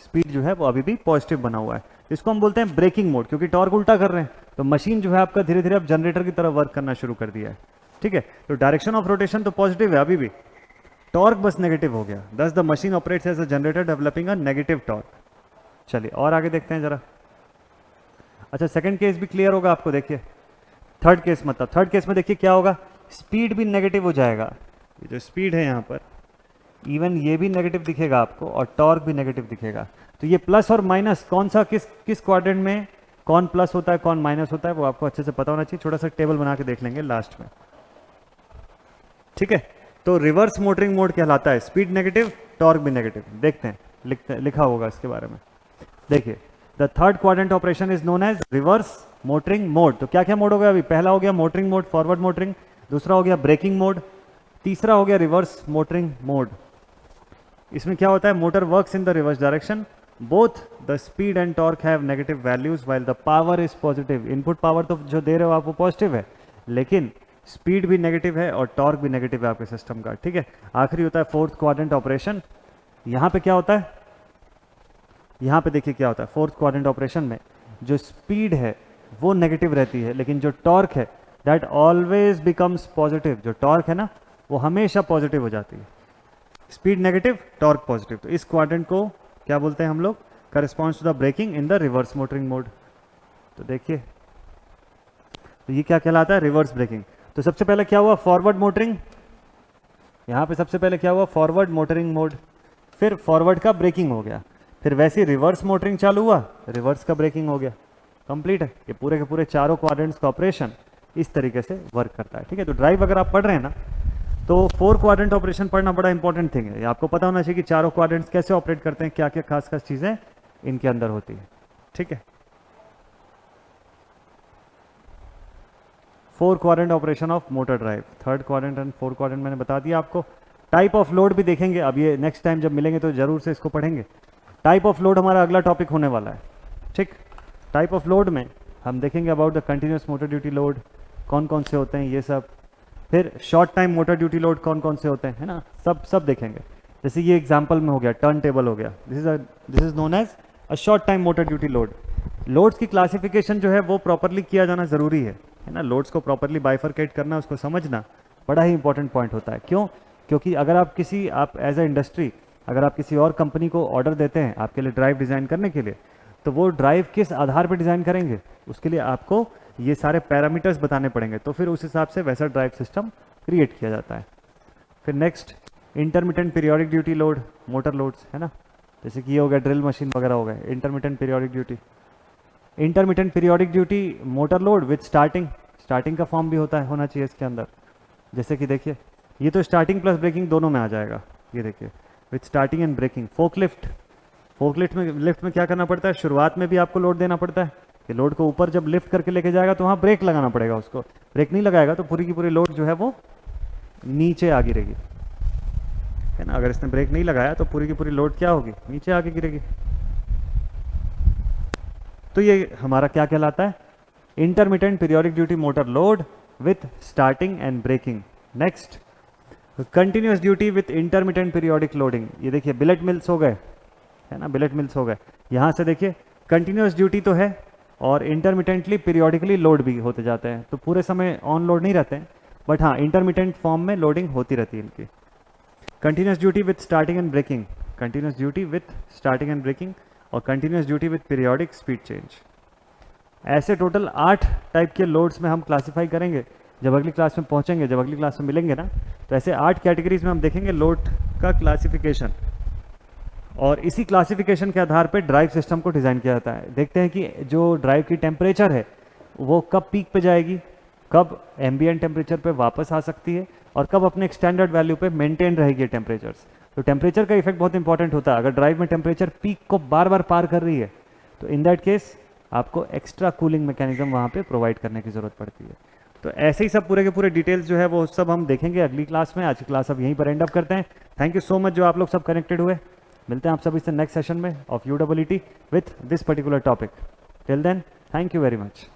स्पीड जो है वो अभी भी पॉजिटिव बना हुआ है। इसको हम बोलते हैं ब्रेकिंग मोड, क्योंकि टॉर्क उल्टा कर रहे हैं, तो मशीन जो है आपका धीरे धीरे अब जनरेटर की तरह वर्क करना शुरू कर दिया है। ठीक है, तो डायरेक्शन ऑफ रोटेशन तो पॉजिटिव है अभी भी, टॉर्क बस नेगेटिव हो गया, thus the machine operates as a generator developing a negative torque. चलिए और आगे देखते हैं जरा। अच्छा, सेकंड केस भी क्लियर होगा आपको, देखिए थर्ड केस, मतलब थर्ड केस में देखिए क्या होगा, स्पीड भी नेगेटिव हो जाएगा, ये जो स्पीड है यहाँ पर इवन ये भी नेगेटिव दिखेगा आपको और टॉर्क भी नेगेटिव दिखेगा। तो ये प्लस और माइनस कौन सा किस क्वाड्रेंट में कौन प्लस होता है कौन माइनस होता है वो आपको अच्छे से पता होना चाहिए। छोटा सा टेबल बना के देख लेंगे लास्ट में। ठीक है, तो रिवर्स मोटरिंग मोड कहलाता है, स्पीड नेगेटिव टॉर्क भी नेगेटिव। देखते हैं लिखा होगा इसके बारे में। देखिए the third quadrant operation is known as reverse motoring mode. तो क्या क्या मोड हो गया अभी, पहला हो गया मोटरिंग मोड, फॉरवर्ड मोटरिंग, दूसरा हो गया ब्रेकिंग मोड, तीसरा हो गया रिवर्स मोटरिंग मोड। इसमें क्या होता है, motor works in the reverse direction, both the speed and torque have negative values while the power is positive. Input power तो जो दे रहे हो आप वो पॉजिटिव है, लेकिन स्पीड भी नेगेटिव है और टॉर्क भी नेगेटिव है आपके सिस्टम का। ठीक है, आखिरी होता है फोर्थ क्वाड्रेंट ऑपरेशन। यहाँ पे क्या होता है, यहाँ पे देखिए क्या होता है, फोर्थ क्वाड्रेंट ऑपरेशन में जो स्पीड है वो नेगेटिव रहती है, लेकिन जो टॉर्क है दैट ऑलवेज बिकम्स पॉजिटिव। जो टॉर्क है ना वो हमेशा पॉजिटिव हो जाती है, स्पीड नेगेटिव टॉर्क पॉजिटिव। तो इस क्वाड्रेंट को क्या बोलते हैं हम लोग, corresponds to the braking in the reverse motoring mode. तो देखिए तो ये क्या कहलाता है, रिवर्स ब्रेकिंग। तो सबसे पहले क्या हुआ, फॉरवर्ड मोटरिंग, यहाँ पे सबसे पहले क्या हुआ, फॉरवर्ड मोटरिंग मोड, फिर फॉरवर्ड का ब्रेकिंग हो गया, फिर वैसे रिवर्स मोटरिंग चालू हुआ, रिवर्स का ब्रेकिंग हो गया। कंप्लीट है, ये पूरे के पूरे चारों क्वाड्रेंट्स का ऑपरेशन इस तरीके से वर्क करता है। ठीक है, तो ड्राइव अगर आप पढ़ रहे हैं ना तो फोर क्वाड्रेंट ऑपरेशन पढ़ना बड़ा इंपॉर्टेंट थिंग है। आपको पता होना चाहिए कि चारों क्वाड्रेंट्स कैसे ऑपरेट करते हैं, क्या क्या खास खास चीजें इनके अंदर होती है। ठीक है, four quadrant operation of motor drive, third quadrant and fourth quadrant मैंने बता दिया आपको। टाइप ऑफ लोड भी देखेंगे, अब ये नेक्स्ट टाइम जब मिलेंगे तो जरूर से इसको पढ़ेंगे। टाइप ऑफ लोड हमारा अगला टॉपिक होने वाला है। ठीक, टाइप ऑफ लोड में हम देखेंगे about the continuous motor duty load, कौन कौन से होते हैं ये सब, फिर short time motor duty load कौन कौन से होते हैं, है ना, सब देखेंगे। जैसे ये एग्जांपल में हो गया, टर्न टेबल हो गया, this is known as a short time motor duty load. Loads की क्लासिफिकेशन जो है वो प्रॉपरली किया जाना जरूरी है ना, लोड्स को प्रॉपरली बाइफरकेट करना, उसको समझना बड़ा ही इंपॉर्टेंट पॉइंट होता है। क्यों, क्योंकि अगर आप एज अ इंडस्ट्री अगर आप किसी और कंपनी को ऑर्डर देते हैं आपके लिए ड्राइव डिज़ाइन करने के लिए, तो वो ड्राइव किस आधार पर डिज़ाइन करेंगे, उसके लिए आपको ये सारे पैरामीटर्स बताने पड़ेंगे, तो फिर उस हिसाब से वैसा ड्राइव सिस्टम क्रिएट किया जाता है। फिर next intermittent periodic duty load, motor loads, है ना, जैसे कि ये हो गया ड्रिल मशीन वगैरह हो गए, intermittent periodic duty. Intermittent periodic duty motor load with starting का फॉर्म भी होना चाहिए इसके अंदर। जैसे कि देखिए ये तो स्टार्टिंग प्लस ब्रेकिंग दोनों में आ जाएगा, ये देखिए with starting and braking. Forklift में क्या करना पड़ता है, शुरुआत में भी आपको लोड देना पड़ता है कि लोड को ऊपर जब लिफ्ट करके लेके जाएगा तो वहाँ ब्रेक लगाना पड़ेगा उसको, ब्रेक नहीं लगाएगा तो पूरी की पूरी लोड जो है वो नीचे आ गिरेगी, है ना। अगर इसने ब्रेक नहीं लगाया तो पूरी की पूरी लोड क्या होगी, नीचे आके गिरेगी। तो ये हमारा क्या कहलाता है, intermittent periodic duty motor load with starting and braking. Next continuous duty with intermittent periodic loading. ये देखिए बिलेट मिल्स हो गए, है ना, बिलेट मिल्स हो गए। यहाँ से देखिए कंटिन्यूस ड्यूटी तो है और इंटरमिटेंटली पीरियोडिकली लोड भी होते जाते हैं, तो पूरे समय ऑन लोड नहीं रहते हैं, बट हाँ इंटरमिटेंट फॉर्म में लोडिंग होती रहती है इनकी। Continuous duty with starting and braking, continuous duty with starting and braking और continuous duty with periodic speed change. ऐसे टोटल 8 टाइप के लोड्स में हम क्लासीफाई करेंगे। जब अगली क्लास में पहुंचेंगे, जब अगली क्लास में मिलेंगे ना, तो ऐसे 8 कैटेगरीज में हम देखेंगे लोड का क्लासिफिकेशन, और इसी क्लासिफिकेशन के आधार पर ड्राइव सिस्टम को डिज़ाइन किया जाता है। देखते हैं कि जो ड्राइव की टेम्परेचर है वो कब पीक पे जाएगी, कब एम्बिएंट टेम्परेचर पे वापस आ सकती है और कब अपने एक स्टैंडर्ड वैल्यू पे मेंटेन रहेगी टेम्परेचर्स। तो टेम्परेचर का इफेक्ट बहुत इंपॉर्टेंट होता है। अगर ड्राइव में टेम्परेचर पीक को बार बार पार कर रही है तो इन दैट केस आपको एक्स्ट्रा कूलिंग मैकेनिज्म वहाँ पे प्रोवाइड करने की ज़रूरत पड़ती है। तो ऐसे ही सब पूरे के पूरे डिटेल्स जो है वो सब हम देखेंगे अगली क्लास में। आज की क्लास अब यहीं पर एंड अप करते हैं। थैंक यू सो मच जो आप लोग सब कनेक्टेड हुए। मिलते हैं आप सभी से नेक्स्ट सेशन में of UEET with this particular topic. Till then thank you very much.